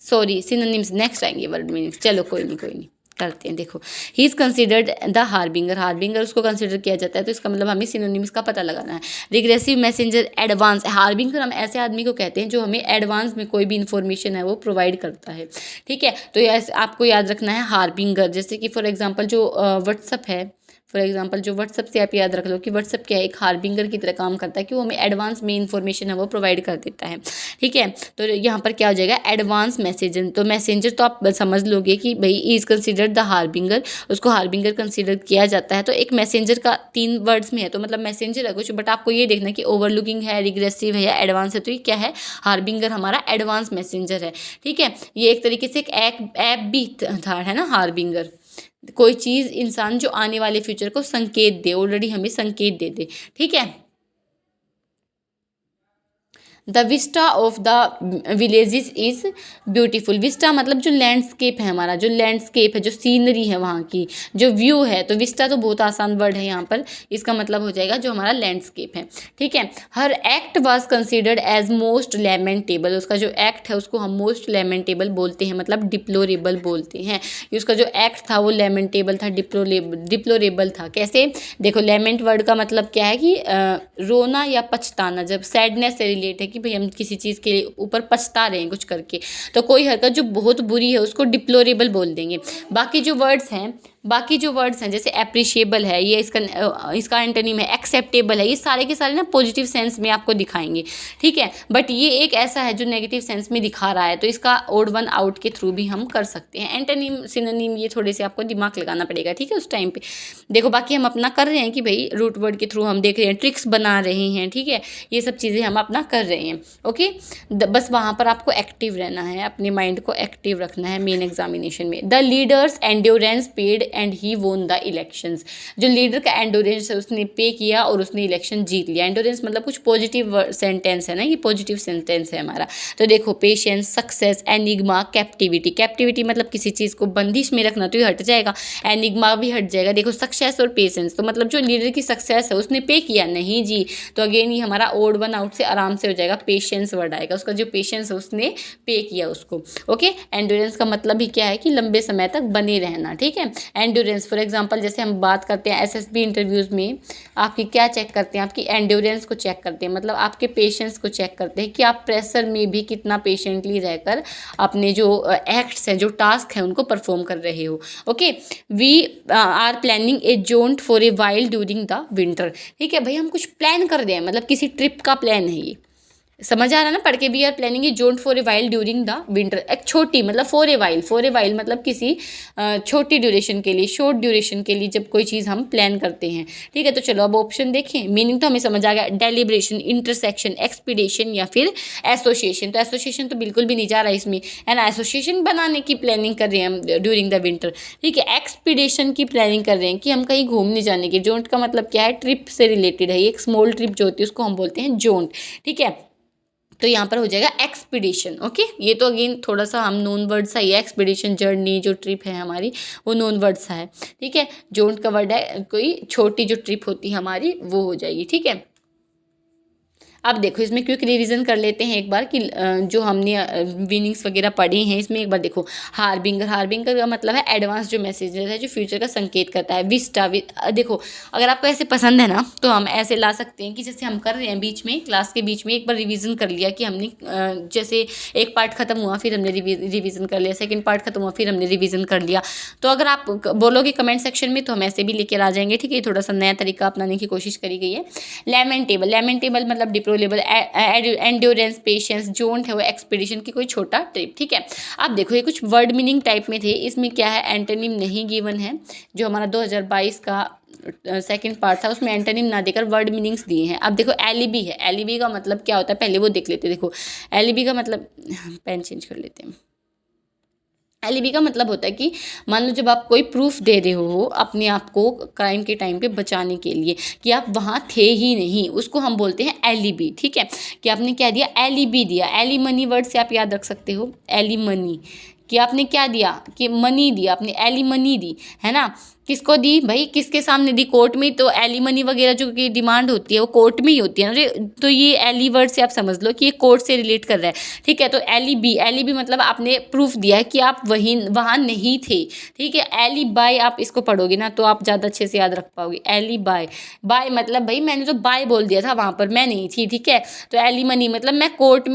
sorry synonyms next आएंगे वर्ड मीनिंग्स। चलो कोई नहीं करते हैं। देखो, he is considered the harbinger, harbinger उसको कंसिडर किया जाता है, तो इसका मतलब हमें सिनोनिम्स का पता लगाना है। रिग्रेसिव मैसेंजर, एडवांस, हार्बिंगर हम ऐसे आदमी को कहते हैं जो हमें एडवांस में कोई भी इन्फॉर्मेशन है वो प्रोवाइड करता है, ठीक है। तो ये आपको याद रखना है हार्बिंगर। जैसे कि फॉर एग्जाम्पल जो व्हाट्सअप है, फॉर एग्जांपल जो व्हाट्सअप से आप याद रख लो कि व्हाट्सअप क्या है, एक हार्बिंगर की तरह काम करता है कि वो हमें एडवांस में इन्फॉर्मेशन है वो प्रोवाइड कर देता है, ठीक है। तो यहाँ पर क्या हो जाएगा, एडवांस मैसेजर। तो मैसेंजर तो आप समझ लोगे कि भाई इज़ कंसिडर्ड द हार्बिंगर, उसको हार्बिंगर कंसिडर किया जाता है। तो एक मैसेंजर का 3 वर्ड्स में है, तो मतलब मैसेंजर है कुछ, बट आपको ये देखना कि ओवरलुकिंग है, रिग्रेसिव है या एडवांस है। तो ये क्या है, हार्बिंगर हमारा एडवांस मैसेंजर है, ठीक है। ये एक तरीके से एक ऐप भी था, है ना, हार्बिंगर। कोई चीज़, इंसान जो आने वाले फ्यूचर को संकेत दे, ऑलरेडी हमें संकेत दे दे, ठीक है। The Vista of the villages is beautiful. Vista मतलब जो लैंडस्केप है हमारा, जो लैंडस्केप है, जो सीनरी है वहाँ की, जो व्यू है। तो विस्टा तो बहुत आसान वर्ड है यहाँ पर, इसका मतलब हो जाएगा जो हमारा लैंडस्केप है, ठीक है। Her act was considered as most lamentable, उसका जो एक्ट है उसको हम मोस्ट लैमेंटेबल बोलते हैं, मतलब डिप्लोरेबल बोलते हैं। उसका जो एक्ट था वो लैमेंटेबल था, डिप्लोरेबल था। कैसे, देखो लैमेंट वर्ड का मतलब क्या है कि रोना या पछताना, जब सैडनेस से रिलेट है कि भाई हम किसी चीज़ के ऊपर पछता रहे हैं कुछ करके, तो कोई हरकत जो बहुत बुरी है उसको डिप्लोरेबल बोल देंगे। बाकी जो वर्ड्स हैं जैसे एप्रिशिएबल है, ये इसका एंटोनिम है। एक्सेप्टेबल है, ये सारे के सारे ना पॉजिटिव सेंस में आपको दिखाएंगे, ठीक है। बट ये एक ऐसा है जो नेगेटिव सेंस में दिखा रहा है, तो इसका ओड वन आउट के थ्रू भी हम कर सकते हैं। एंटोनिम, सिनोनिम, ये थोड़े से आपको दिमाग लगाना पड़ेगा, ठीक है, उस टाइम पे। देखो बाकी हम अपना कर रहे हैं कि भाई रूट वर्ड के थ्रू हम देख रहे हैं, ट्रिक्स बना रहे हैं, ठीक है, ये सब चीज़ें हम अपना कर रहे हैं। ओके, बस वहाँ पर आपको एक्टिव रहना है, अपने माइंड को एक्टिव रखना है मेन एग्जामिनेशन में। The leaders endurance paid and he won the elections. जो लीडर का एंड्योरेंस है उसने पे किया और उसने इलेक्शन जीत लिया। एंड्योरेंस मतलब कुछ पॉजिटिव सेंटेंस है ना, ये पॉजिटिव सेंटेंस है हमारा। तो देखो, patience, success, enigma, captivity. Captivity मतलब किसी चीज़ को बंदिश में रखना, तो ये हट जाएगा, एनिग्मा भी हट जाएगा। देखो सक्सेस और पेशेंस, तो मतलब जो लीडर की सक्सेस है उसने पे किया, नहीं जी, तो अगेन ये हमारा ओड वन आउट से आराम से हो जाएगा, पेशेंस वर्ड आएगा, उसका जो पेशेंस है उसने पे किया उसको। ओके, एंड्योरेंस का मतलब ही क्या है कि लंबे समय तक बने रहना, ठीक है। एंड्योरेंस फॉर एग्जांपल जैसे हम बात करते हैं एसएसबी इंटरव्यूज़ में, आपकी क्या चेक करते हैं, आपकी एंड्योरेंस को चेक करते हैं, मतलब आपके पेशेंस को चेक करते हैं कि आप प्रेशर में भी कितना पेशेंटली रहकर अपने जो एक्ट्स हैं, जो टास्क हैं, उनको परफॉर्म कर रहे हो। Okay, we are planning a jaunt for a while during the winter, ठीक है भाई, हम कुछ प्लान कर रहे हैं, मतलब किसी ट्रिप का प्लान है, ये समझ आ रहा है ना, पढ़ के भी। Are planning a jaunt for a while during the winter, एक छोटी मतलब फॉर ए वाइल मतलब किसी छोटी ड्यूरेशन के लिए, शॉर्ट ड्यूरेशन के लिए जब कोई चीज़ हम प्लान करते हैं, ठीक है। तो चलो अब ऑप्शन देखें, मीनिंग तो हमें समझ आ गया, डेलिब्रेशन, इंटरसेक्शन, एक्सपीडिशन या फिर एसोसिएशन। तो एसोसिएशन तो बिल्कुल भी नहीं जा रहा है इसमें, है ना, एसोसिएशन बनाने की प्लानिंग कर रहे हैं हम ड्यूरिंग द विंटर, ठीक है। एक्सपीडिशन की प्लानिंग कर रहे हैं कि हम कहीं घूमने जाने की। जोंट का मतलब क्या है, ट्रिप से रिलेटेड है, एक स्मॉल ट्रिप जो होती है उसको हम बोलते हैं जोंट, ठीक है। तो यहाँ पर हो जाएगा एक्सपीडिशन। ओके, ये तो अगेन थोड़ा सा हम नोन वर्ड सा ही है, एक्सपीडिशन, जर्नी, जो ट्रिप है हमारी वो नोन वर्ड सा है, ठीक है। जोंट का वर्ड है कोई छोटी जो ट्रिप होती है हमारी, वो हो जाएगी, ठीक है। अब देखो इसमें क्विक रिवीजन कर लेते हैं एक बार कि जो हमने मीनिंग्स वगैरह पढ़े हैं इसमें एक बार देखो। हार्बिंगर का मतलब है एडवांस जो मैसेजेस है, जो फ्यूचर का संकेत करता है। विस्टा, देखो अगर आपको ऐसे पसंद है ना तो हम ऐसे ला सकते हैं कि जैसे हम कर रहे हैं बीच में, क्लास के बीच में एक बार रिवीजन कर लिया कि हमने जैसे एक पार्ट खत्म हुआ फिर हमने रिवीजन कर लिया, सेकेंड पार्ट खत्म हुआ फिर हमने रिवीजन कर लिया। तो अगर आप बोलोगे कमेंट सेक्शन में तो हम ऐसे भी लेकर आ जाएंगे, ठीक है। थोड़ा सा नया तरीका अपनाने की कोशिश करी गई है। लैमेंटेबल मतलब डिप्लोरेबल, एंड्योरेंस, पेशेंस, जोंट है वो एक्सपीडिशन की कोई छोटा ट्रिप, ठीक है। अब देखो ये कुछ वर्ड मीनिंग टाइप में थे, इसमें क्या है एंटोनिम नहीं गिवन है, जो हमारा 2022 का सेकंड पार्ट था उसमें एंटोनिम ना देकर वर्ड मीनिंग्स दिए हैं। अब देखो एलिबी है, एलिबी का मतलब क्या होता है पहले वो देख लेते हैं। देखो एलिबी का मतलब, पेन चेंज कर लेते हैं। एलिबी का मतलब होता है कि मान लो जब आप कोई प्रूफ दे रहे हो अपने आप को क्राइम के टाइम पे बचाने के लिए कि आप वहाँ थे ही नहीं, उसको हम बोलते हैं एलिबी, ठीक है। कि आपने क्या दिया, एलिबी दिया। एलिमनी वर्ड से आप याद रख सकते हो, एलिमनी कि आपने क्या दिया कि मनी दिया, आपने एलिमनी दी, है ना। किसको दी भाई, किसके सामने दी, कोर्ट में। तो एलिमनी वगैरह जो की डिमांड होती है वो कोर्ट में ही होती है ना। तो ये एली वर्ड से आप समझ लो कि ये कोर्ट से रिलेट कर रहा है, ठीक है। तो एलिबी, एलिबी मतलब आपने प्रूफ दिया है कि आप वहाँ नहीं थे, ठीक है। एली बाय आप इसको पढ़ोगे ना तो आप ज़्यादा अच्छे से याद रख पाओगे। एली बाय, बाय मतलब भाई मैंने तो बाय बोल दिया था, वहाँ पर मैं नहीं थी, ठीक है। तो एलिमनी मतलब मैं कोर्ट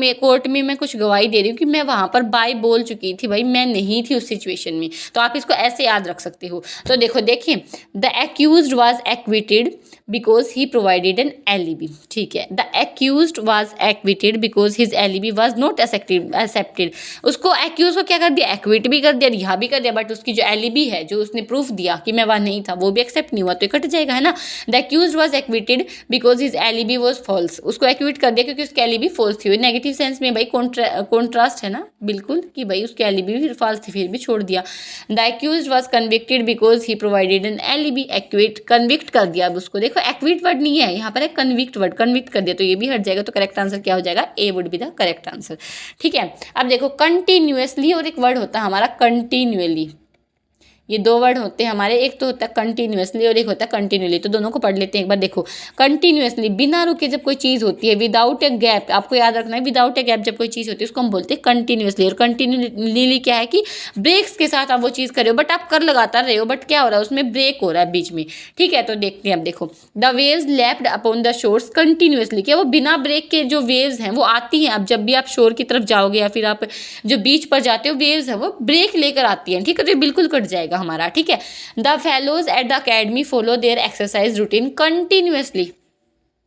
में मैं कुछ गवाही दे रही हूँ कि मैं वहाँ पर बाय बोल चुकी थी, भाई मैं नहीं थी उस सिचुएशन में। तो आप इसको ऐसे याद रख सकते हो। तो देखो देखिए, the accused was acquitted because he provided N alibi, ठीक है। The accused was acquitted because his alibi was not accepted. उसको एक्यूज को क्या कर दिया, एक्विट भी कर दिया, रिहा भी कर दिया, बट उसकी जो एलिबी है, जो उसने प्रूफ दिया कि मैं वहाँ नहीं था, वो भी एक्सेप्ट नहीं हुआ, तो कट जाएगा, है ना। The accused was acquitted because his alibi was false. उसको एक्विट कर दिया क्योंकि उसकी एलिबी फॉल्स थी। नेगेटिव सेंस में भाई कॉन्ट्रास्ट है ना, बिल्कुल, कि भाई उसकी एलिबी भी फॉल्स थी, फिर भी छोड़ दिया। The accused was convicted because he provided N alibi. Equity, convict कर दिया। अब उसको देखो एक्विट वर्ड नहीं है यहाँ पर, है कन्विक्ट वर्ड, कन्विक्ट कर दिया तो ये भी हट जाएगा। तो करेक्ट आंसर क्या हो जाएगा, A would be the correct answer, ठीक है। अब देखो कंटिन्यूअसली और एक वर्ड होता है हमारा कंटिन्यूअली। ये दो वर्ड होते हैं हमारे, एक तो होता है कंटिन्यूअसली और एक होता है कंटिन्यूअली। तो दोनों को पढ़ लेते हैं एक बार। देखो कंटिन्यूअसली बिना रुके जब कोई चीज़ होती है, विदाउट ए गैप, आपको याद रखना है, विदाउट ए गैप जब कोई चीज़ होती है उसको हम बोलते हैं कंटिन्यूअसली। और कंटिन्यूअली क्या है कि ब्रेक्स के साथ आप वो चीज़ कर रहे हो, बट आप कर लगातार रहे हो, बट क्या हो रहा है उसमें ब्रेक हो रहा है बीच में, ठीक है। तो देखते हैं अब। देखो the waves lapped upon the shores continuously, क्या वो बिना ब्रेक के जो वेव्स हैं वो आती हैं। अब जब भी आप शोर की तरफ जाओगे या फिर आप जो बीच पर जाते हो, वेव्स है वो ब्रेक लेकर आती हैं, ठीक है। तो ये बिल्कुल कट जाएगा हमारा, ठीक है। The fellows at the academy follow their exercise routine continuously.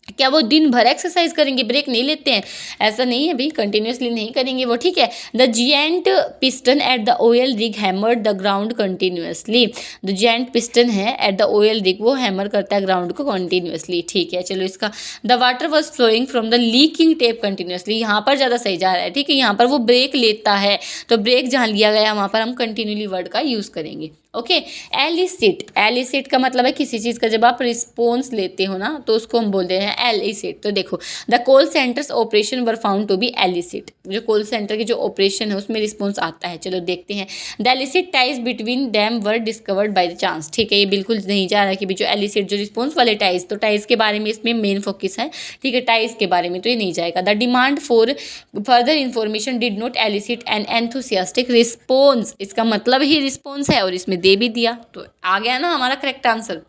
क्या वो दिन भर एक्सरसाइज करेंगे, ब्रेक नहीं लेते हैं? ऐसा नहीं है भाई, कंटिन्यूअसली नहीं करेंगे वो, ठीक है। The giant piston at the oil rig hammered the ground continuously. The giant piston है एट द ऑयल रिग, वो हैमर करता है ग्राउंड को कंटिन्यूअसली, ठीक है। चलो इसका, the water was flowing from the leaking tap continuously, यहाँ पर ज़्यादा सही जा रहा है, ठीक है। यहाँ पर वो ब्रेक लेता है, तो ब्रेक जहाँ लिया गया वहाँ पर हम कंटिन्यूअली वर्ड का यूज़ करेंगे, ओके। एलिसिट, एलिसिट का मतलब है किसी चीज़ का जब आप रिस्पॉन्स लेते हो ना तो उसको हम बोलते हैं एलिसिट। तो देखो the call centres operation were found to be elicit, जो कॉल सेंटर की जो ऑपरेशन है उसमें रिस्पॉन्स आता है। चलो देखते हैं। The elicit ties between them were discovered by the chance, ठीक है। ये बिल्कुल नहीं जा रहा है कि जो एलिसिट जो रिस्पॉन्स वाले टाइज, तो टाइज के बारे में इसमें मेन फोकस है, ठीक है। टाइज के बारे में तो ये नहीं जाएगा। The demand for further information did not elicit an enthusiastic response, इसका मतलब ही रिस्पॉन्स है और इसमें दे भी दिया, तो आ गया ना हमारा करेक्ट आंसर।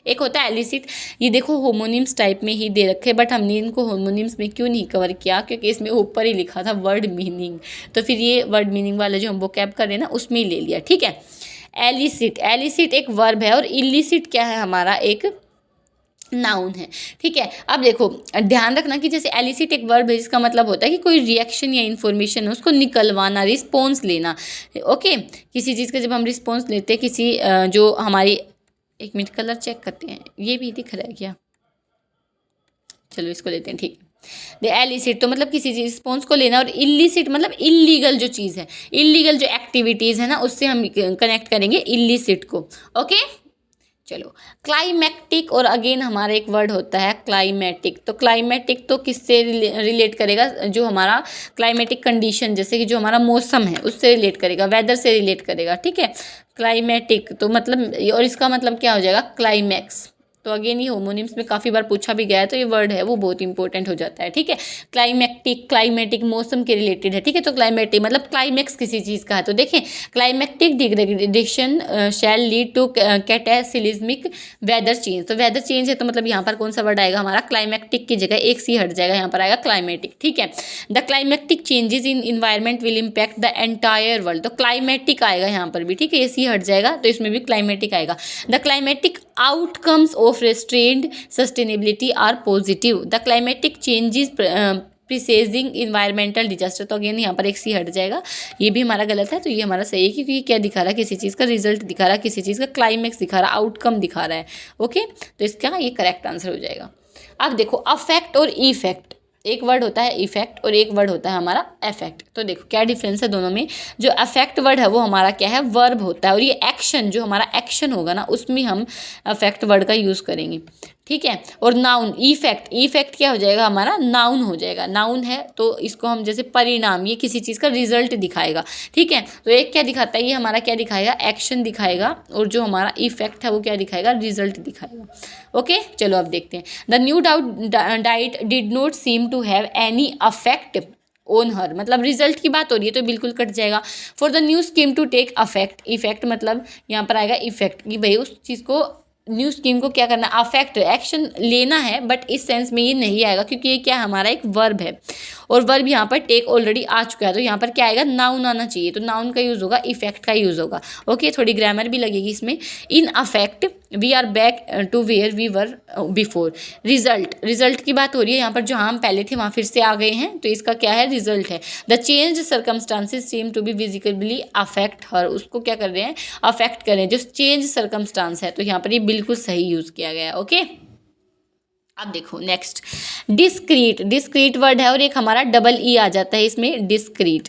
एक होता है एलिसिट, ये देखो होमोनिम्स टाइप में ही दे रखे, बट हमने इनको होमोनिम्स में क्यों नहीं कवर किया, क्योंकि इसमें ऊपर ही लिखा था वर्ड मीनिंग, तो फिर ये वर्ड मीनिंग वाला जो हम वोकैब कर रहे हैं ना उसमें ही ले लिया, ठीक है। एलिसिट, एलिसिट एक वर्ब है और इलिसिट क्या है हमारा, एक नाउन है, ठीक है। अब देखो ध्यान रखना कि जैसे एलिसिट एक वर्ब है जिसका मतलब होता है कि कोई रिएक्शन या इन्फॉर्मेशन है उसको निकलवाना, रिस्पॉन्स लेना, ओके। किसी चीज़ का जब हम रिस्पॉन्स लेते हैं, किसी जो हमारी, एक मिनट कलर चेक करते हैं, ये भी दिख रहा है क्या, चलो इसको लेते हैं, ठीक है। द एलिसिट तो मतलब किसी रिस्पॉन्स को लेना, और इलिसिट मतलब इलीगल जो चीज़ है, इलीगल जो एक्टिविटीज़ है ना उससे हम कनेक्ट करेंगे इलिसिट को, ओके। चलो क्लाइमेटिक, और अगेन हमारा एक वर्ड होता है क्लाइमेटिक। तो क्लाइमेटिक तो किससे रिलेट करेगा, जो हमारा क्लाइमेटिक कंडीशन, जैसे कि जो हमारा मौसम है उससे रिलेट करेगा, वेदर से रिलेट करेगा, ठीक है। क्लाइमेटिक तो मतलब, और इसका मतलब क्या हो जाएगा, क्लाइमैक्स। तो अगेन ये होमोनिम्स में काफ़ी बार पूछा भी गया है, तो ये वर्ड है वो बहुत इंपॉर्टेंट हो जाता है, ठीक है। क्लाइमेटिक, क्लाइमेटिक मौसम के रिलेटेड है, ठीक है। तो क्लाइमेटिक मतलब क्लाइमैक्स किसी चीज़ का है। तो देखें climatic degradation shall lead to cataclysmic weather change. तो वेदर चेंज है तो मतलब यहाँ पर कौन सा वर्ड आएगा हमारा, क्लाइमेटिक की जगह एक सी हट जाएगा, यहाँ पर आएगा क्लाइमेटिक, ठीक है। The climatic changes in environment will impact the entire world. तो क्लाइमेटिक आएगा यहाँ पर भी, ठीक है, ये सी हट जाएगा तो इसमें भी क्लाइमेटिक आएगा। The climatic outcomes of restrained sustainability are positive. The climatic changes presaging environmental disaster. तो अगेन यहाँ पर एक सी हट जाएगा, ये भी हमारा गलत है, तो ये हमारा सही है क्योंकि ये क्या दिखा रहा है, किसी चीज़ का रिजल्ट दिखा रहा है, किसी चीज़ का क्लाइमेक्स दिखा रहा है, आउटकम दिखा रहा है। ओके, तो इसका ये करेक्ट आंसर हो जाएगा। अब देखो अफेक्ट और इफेक्ट, एक वर्ड होता है इफेक्ट और एक वर्ड होता है हमारा अफेक्ट। तो देखो क्या डिफरेंस है दोनों में। जो अफेक्ट वर्ड है वो हमारा क्या है, वर्ब होता है, और ये एक्शन, जो हमारा एक्शन होगा ना उसमें हम अफेक्ट वर्ड का यूज़ करेंगे, ठीक है। और नाउन, इफेक्ट, इफेक्ट क्या हो जाएगा हमारा, नाउन हो जाएगा। नाउन है तो इसको हम जैसे परिणाम, ये किसी चीज़ का रिजल्ट दिखाएगा, ठीक है। तो एक क्या दिखाता है, ये हमारा क्या दिखाएगा, एक्शन दिखाएगा, और जो हमारा इफेक्ट है वो क्या दिखाएगा, रिजल्ट दिखाएगा। ओके, चलो अब देखते हैं। The new diet did not seem to have any affect on her, मतलब रिजल्ट की बात हो रही है तो बिल्कुल कट जाएगा। For the new scheme to take affect, effect मतलब यहाँ पर आएगा इफेक्ट, कि भाई उस चीज़ को, न्यू स्कीम को क्या करना, अफेक्ट, एक्शन लेना है, बट इस सेंस में ये नहीं आएगा क्योंकि ये क्या हमारा एक वर्ब है, और वर्ब यहाँ पर टेक ऑलरेडी आ चुका है, तो यहाँ पर क्या आएगा, नाउन आना चाहिए, तो नाउन का यूज़ होगा, इफेक्ट का यूज़ होगा। ओके, थोड़ी ग्रामर भी लगेगी इसमें। In affect we are back to where we were before. Result, result की बात हो रही है यहाँ पर, जहाँ हम पहले थे वहाँ फिर से आ गए हैं, तो इसका क्या है, रिजल्ट है। The change circumstances seem to be visibly affect her, उसको क्या कर रहे हैं, अफेक्ट कर रहे हैं, जो चेंज सर्कमस्टांस है, तो यहाँ पर ये बिल्कुल सही यूज़ किया गया है। ओके, अब देखो नेक्स्ट, डिस्क्रीट, डिस्क्रीट वर्ड है और एक हमारा डबल ई आ जाता है इसमें, डिस्क्रीट।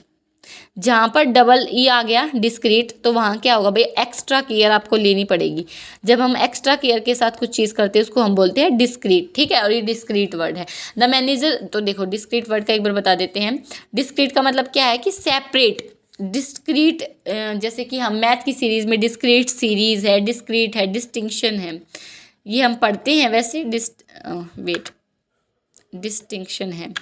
जहाँ पर डबल ई आ गया डिस्क्रीट, तो वहाँ क्या होगा भाई, एक्स्ट्रा केयर आपको लेनी पड़ेगी। जब हम एक्स्ट्रा केयर के साथ कुछ चीज़ करते हैं उसको हम बोलते हैं डिस्क्रीट, ठीक है, और ये डिस्क्रीट वर्ड है। द मैनेजर, तो देखो डिस्क्रीट वर्ड का एक बार बता देते हैं। डिस्क्रीट का मतलब क्या है कि सेपरेट, डिस्क्रीट, जैसे कि हम मैथ की सीरीज़ में डिस्क्रीट सीरीज़ है, डिस्क्रीट है, डिस्टिंक्शन है, ये हम पढ़ते हैं वैसे, डिस्टिंक्शन है,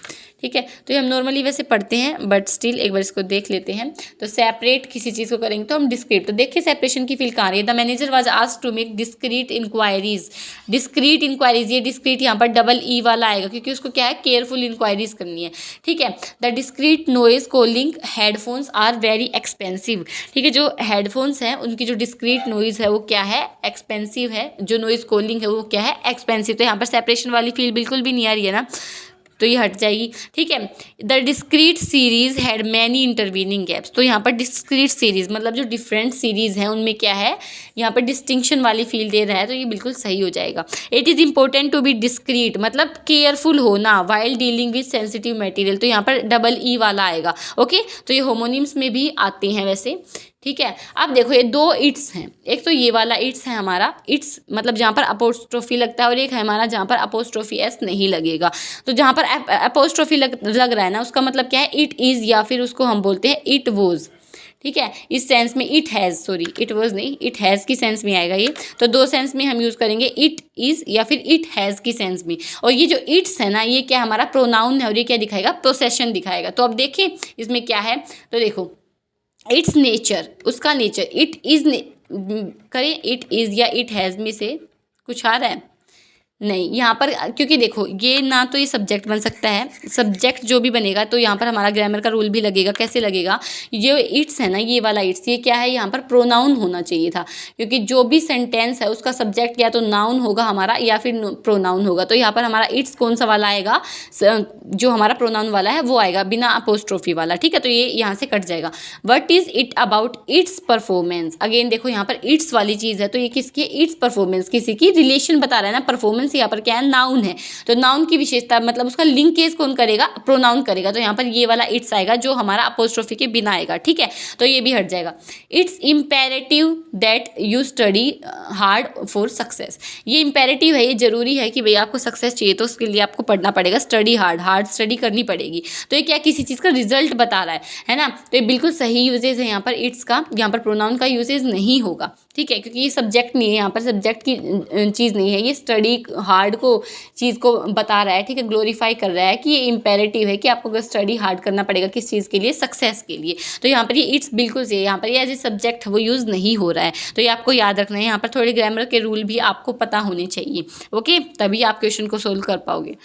ठीक है, तो ये हम नॉर्मली वैसे पढ़ते हैं, बट स्टिल एक बार इसको देख लेते हैं। तो सेपरेट किसी चीज़ को करेंगे तो हम डिस्क्रीट, तो देखिए सेपरेशन की फील कहाँ आ रही है। The manager was asked to make discreet inquiries, discreet inquiries, ये डिस्क्रीट यहाँ पर डबल ई वाला आएगा क्योंकि उसको क्या है, केयरफुल इंक्वायरीज करनी है, ठीक है। The discreet noise calling headphones are very expensive, ठीक है, जो हेडफोन्स हैं उनकी जो डिस्क्रीट नॉइज है वो क्या है, एक्सपेंसिव है, जो नॉइज कॉलिंग है वो क्या है, एक्सपेंसिव। तो यहाँ पर सेपरेशन वाली फील बिल्कुल भी नहीं आ रही है ना, तो ये हट जाएगी, ठीक है। The discrete series had many intervening gaps, तो यहाँ पर डिस्क्रीट सीरीज मतलब जो डिफरेंट सीरीज हैं उनमें क्या है, यहाँ पर डिस्टिंक्शन वाली फील दे रहा है, तो ये बिल्कुल सही हो जाएगा। It is important to be discreet, मतलब केयरफुल होना while dealing with sensitive material, तो यहाँ पर डबल ई वाला आएगा। ओके, तो ये होमोनिम्स में भी आते हैं वैसे, ठीक है। अब देखो ये दो इट्स हैं, एक तो ये वाला इट्स है हमारा, इट्स मतलब जहाँ पर अपोस्ट्रोफी लगता है, और एक है हमारा जहाँ पर अपोस्ट्रोफी एस नहीं लगेगा। तो जहाँ पर अपोस्ट्रोफी लग रहा है ना, उसका मतलब क्या है, इट इज़, या फिर उसको हम बोलते हैं इट वॉज, ठीक है। इस सेंस में it has, sorry it was नहीं, इट हैज़ की सेंस में आएगा ये, तो दो सेंस में हम यूज़ करेंगे, इट इज़ या फिर इट हैज़ की सेंस में। और ये जो इट्स है ना, ये क्या हमारा प्रोनाउन है, और ये क्या दिखाएगा, प्रोसेशन दिखाएगा। तो अब देखिए इसमें क्या है, तो देखो इट्स नेचर, उसका नेचर, इट इज़ करें, इट इज़ या इट हैज़ में से कुछ आ रहा है नहीं यहाँ पर, क्योंकि देखो ये ना तो ये सब्जेक्ट बन सकता है, सब्जेक्ट जो भी बनेगा तो यहाँ पर हमारा ग्रामर का रूल भी लगेगा। कैसे लगेगा, ये इट्स है ना, ये वाला इट्स, ये क्या है, यहाँ पर प्रोनाउन होना चाहिए था, क्योंकि जो भी सेंटेंस है उसका सब्जेक्ट या तो नाउन होगा हमारा या फिर प्रोनाउन होगा। तो यहाँ पर हमारा इट्स कौन सा वाला आएगा, जो हमारा प्रोनाउन वाला है वो आएगा, बिना अपोस्ट्रोफी वाला, ठीक है। तो ये यहाँ से कट जाएगा। What is it about it's performance, again देखो यहाँ पर इट्स वाली चीज़ है, तो ये किसकी, इट्स परफॉर्मेंस, किसी की रिलेशन बता रहा है ना, परफॉर्मेंस यहाँ पर क्या है, नाउन है, तो नाउन की विशेषता मतलब उसका लिंकेज कौन करेगा, प्रोनाउन करेगा। तो यहाँ पर ये वाला इट्स आएगा जो हमारा अपोस्ट्रोफी के बिना आएगा, ठीक है, तो ये भी हट जाएगा। It's imperative that you study hard for success, ये इम्पेरेटिव है, ये जरूरी है कि भाई आपको सक्सेस चाहिए तो उसके लिए आपको पढ़ना पड़ेगा, स्टडी हार्ड, हार्ड स्टडी करनी पड़ेगी। तो ये क्या किसी चीज़ का रिजल्ट बता रहा है ना, तो ये बिल्कुल सही यूजेज है यहाँ पर इट्स का, यहाँ पर प्रोनाउन का यूजेज नहीं होगा, ठीक है, क्योंकि ये सब्जेक्ट नहीं है, यहाँ पर सब्जेक्ट की चीज़ नहीं है, ये स्टडी हार्ड को चीज़ को बता रहा है, ठीक है, ग्लोरीफाई कर रहा है कि ये इंपेरेटिव है कि आपको स्टडी हार्ड करना पड़ेगा किस चीज़ के लिए, सक्सेस के लिए। तो यहाँ पर ये इट्स बिल्कुल सही है, यहाँ पर ये एज ए सब्जेक्ट वो यूज़ नहीं हो रहा है, तो ये आपको याद रखना है। यहाँ पर थोड़े ग्रामर के रूल भी आपको पता होने चाहिए, ओके, तभी आप क्वेश्चन को सोल्व कर पाओगे।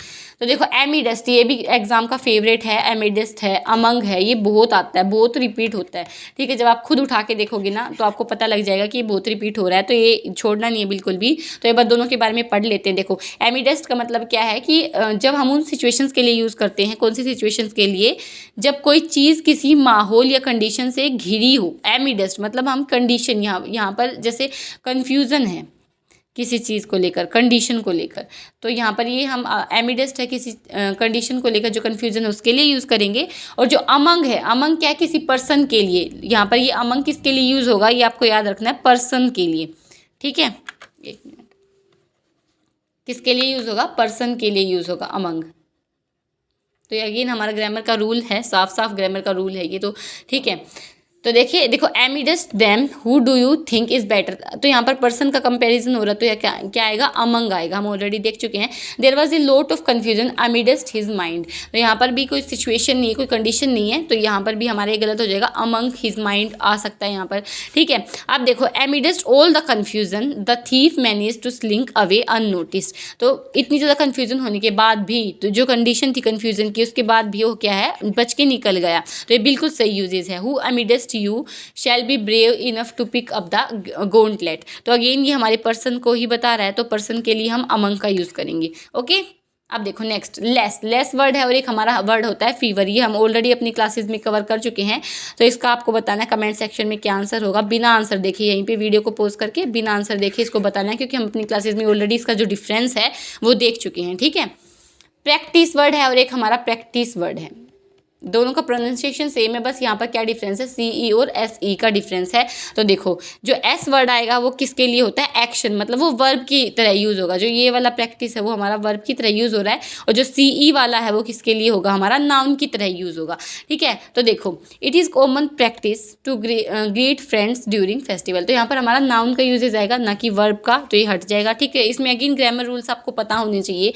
तो देखो एमिडेस्ट, ये भी एग्जाम का फेवरेट है, एमिडेस्ट है, अमंग है, ये बहुत आता है, बहुत रिपीट होता है, ठीक है। जब आप खुद उठा के देखोगे ना तो आपको पता लग जाएगा कि बहुत बहुत रिपीट हो रहा है, तो ये छोड़ना नहीं है बिल्कुल भी। तो एक बार दोनों के बारे में पढ़ लेते हैं। देखो एमिडस्ट का मतलब क्या है कि जब हम उन सिचुएशंस के लिए यूज़ करते हैं, कौन सी सिचुएशंस के लिए, जब कोई चीज़ किसी माहौल या कंडीशन से घिरी हो। एमिडस्ट मतलब हम कंडीशन, यहाँ पर जैसे कन्फ्यूज़न है किसी चीज़ को लेकर, कंडीशन को लेकर, तो यहाँ पर ये हम एमिडस्ट है किसी कंडीशन को लेकर जो कन्फ्यूजन है उसके लिए यूज़ करेंगे। और जो अमंग है, अमंग क्या है, किसी पर्सन के लिए। यहाँ पर ये अमंग किसके लिए यूज़ होगा, ये आपको याद रखना है, पर्सन के लिए। ठीक है, एक मिनट, किसके लिए यूज़ होगा, पर्सन के लिए यूज़ होगा अमंग। तो ये अगेन हमारा ग्रामर का रूल है, साफ साफ ग्रामर का रूल है ये तो। ठीक है, तो देखिए, देखो amidst them who do you think is better, तो यहाँ पर पर्सन का कंपैरिजन हो रहा है, तो यह क्या आएगा, अमंग आएगा। हम ऑलरेडी देख चुके हैं। There was a lot of confusion amidst his mind, तो यहाँ पर भी कोई सिचुएशन नहीं है, कोई कंडीशन नहीं है, तो यहाँ पर भी हमारे गलत हो जाएगा, अमंग हिज माइंड आ सकता है यहाँ पर। ठीक है, अब देखो amidst all the confusion the thief manage to slink away unnoticed, तो इतनी ज़्यादा कन्फ्यूजन होने के बाद भी, तो जो कंडीशन थी कन्फ्यूजन की, उसके बाद भी वो क्या है, बच के निकल गया। तो ये बिल्कुल सही यूजेज है। Who amidst you shall be brave enough to pick up the gauntlet, तो अगेन ये हमारे पर्सन को ही बता रहा है, तो पर्सन के लिए हम अमंग का यूज़ करेंगे। ओके, अब देखो नेक्स्ट लेस वर्ड है, और एक हमारा वर्ड होता है फीवर। ये हम ऑलरेडी अपनी क्लासेस में कवर कर चुके हैं, तो इसका आपको बताना है कमेंट सेक्शन में क्या आंसर होगा। बिना आंसर देखे यहीं पे वीडियो को पॉज करके बिना आंसर देखे इसको बताना है, क्योंकि हम अपनी क्लासेस में ऑलरेडी इसका जो डिफरेंस है वो देख चुके हैं। ठीक है, प्रैक्टिस वर्ड है और एक हमारा प्रैक्टिस वर्ड है। दोनों का प्रोनाउंसिएशन सेम है, बस यहाँ पर क्या डिफरेंस है, CE और SE का डिफरेंस है। तो देखो जो S वर्ड आएगा वो किसके लिए होता है, एक्शन, मतलब वो वर्ब की तरह यूज़ होगा। जो ये वाला प्रैक्टिस है वो हमारा वर्ब की तरह यूज़ हो रहा है, और जो CE वाला है वो किसके लिए होगा, हमारा नाउन की तरह यूज़ होगा। ठीक है, तो देखो it is common practice to greet friends during festival, तो यहाँ पर हमारा नाउन का यूजेज आएगा, ना कि वर्ब का, तो ये हट जाएगा। ठीक है, इसमें अगेन ग्रामर रूल्स आपको पता होने चाहिए।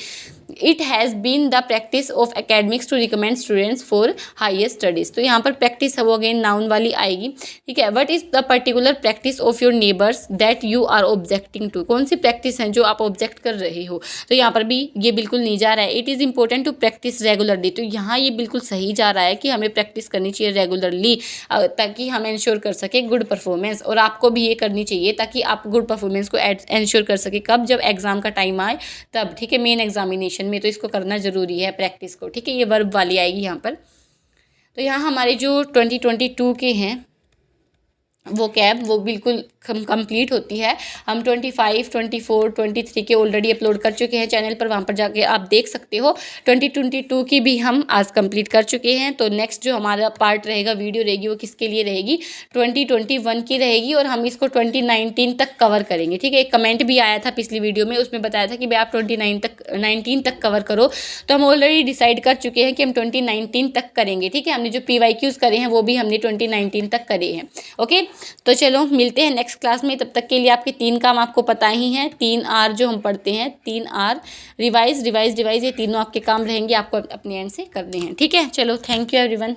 It has been the practice of academics to recommend students for higher studies, तो यहाँ पर प्रैक्टिस है वो अगेन नाउन वाली आएगी। ठीक है, what is the particular practice of your neighbours that you are objecting to, कौन सी प्रैक्टिस है जो आप ऑब्जेक्ट कर रहे हो, तो यहाँ पर भी ये बिल्कुल नहीं जा रहा है। It is important to practise regularly, तो यहाँ ये बिल्कुल सही जा रहा है कि हमें प्रैक्टिस करनी चाहिए रेगुलरली, ताकि हम इंश्योर कर सके गुड परफॉर्मेंस, और आपको भी ये करनी चाहिए ताकि आप गुड परफॉर्मेंस को इंश्योर कर सके। कब, जब एग्जाम का टाइम आए तब। ठीक है, मेन एग्जामिनेशन में तो इसको करना ज़रूरी है प्रैक्टिस को। ठीक है, ये वर्ब वाली आएगी यहाँ पर। तो यहाँ हमारे जो 2022 के हैं वो कैब वो बिल्कुल कंप्लीट होती है। हम 25, 24, 23 के ऑलरेडी अपलोड कर चुके हैं चैनल पर, वहाँ पर जाके आप देख सकते हो। 2022 की भी हम आज कंप्लीट कर चुके हैं। तो नेक्स्ट जो हमारा पार्ट रहेगा, वीडियो रहेगी, वो किसके लिए रहेगी, 2021 की रहेगी, और हम इसको 2019 तक कवर करेंगे। ठीक है, एक कमेंट भी आया था पिछली वीडियो में, उसमें बताया था कि भाई आप 19 तक कवर करो, तो हम ऑलरेडी डिसाइड कर चुके हैं कि हम 2019 तक करेंगे। ठीक है, हमने जो PYQs करे हैं वो भी हमने 2019 तक करे हैं। ओके, तो चलो मिलते हैं नेक्स्ट क्लास में। तब तक के लिए आपके 3 काम आपको पता ही हैं। 3 R जो हम पढ़ते हैं, 3 R रिवाइज, ये तीनों आपके काम रहेंगे, आपको अपने एंड से करने हैं। ठीक है, चलो थैंक यू एवरीवन।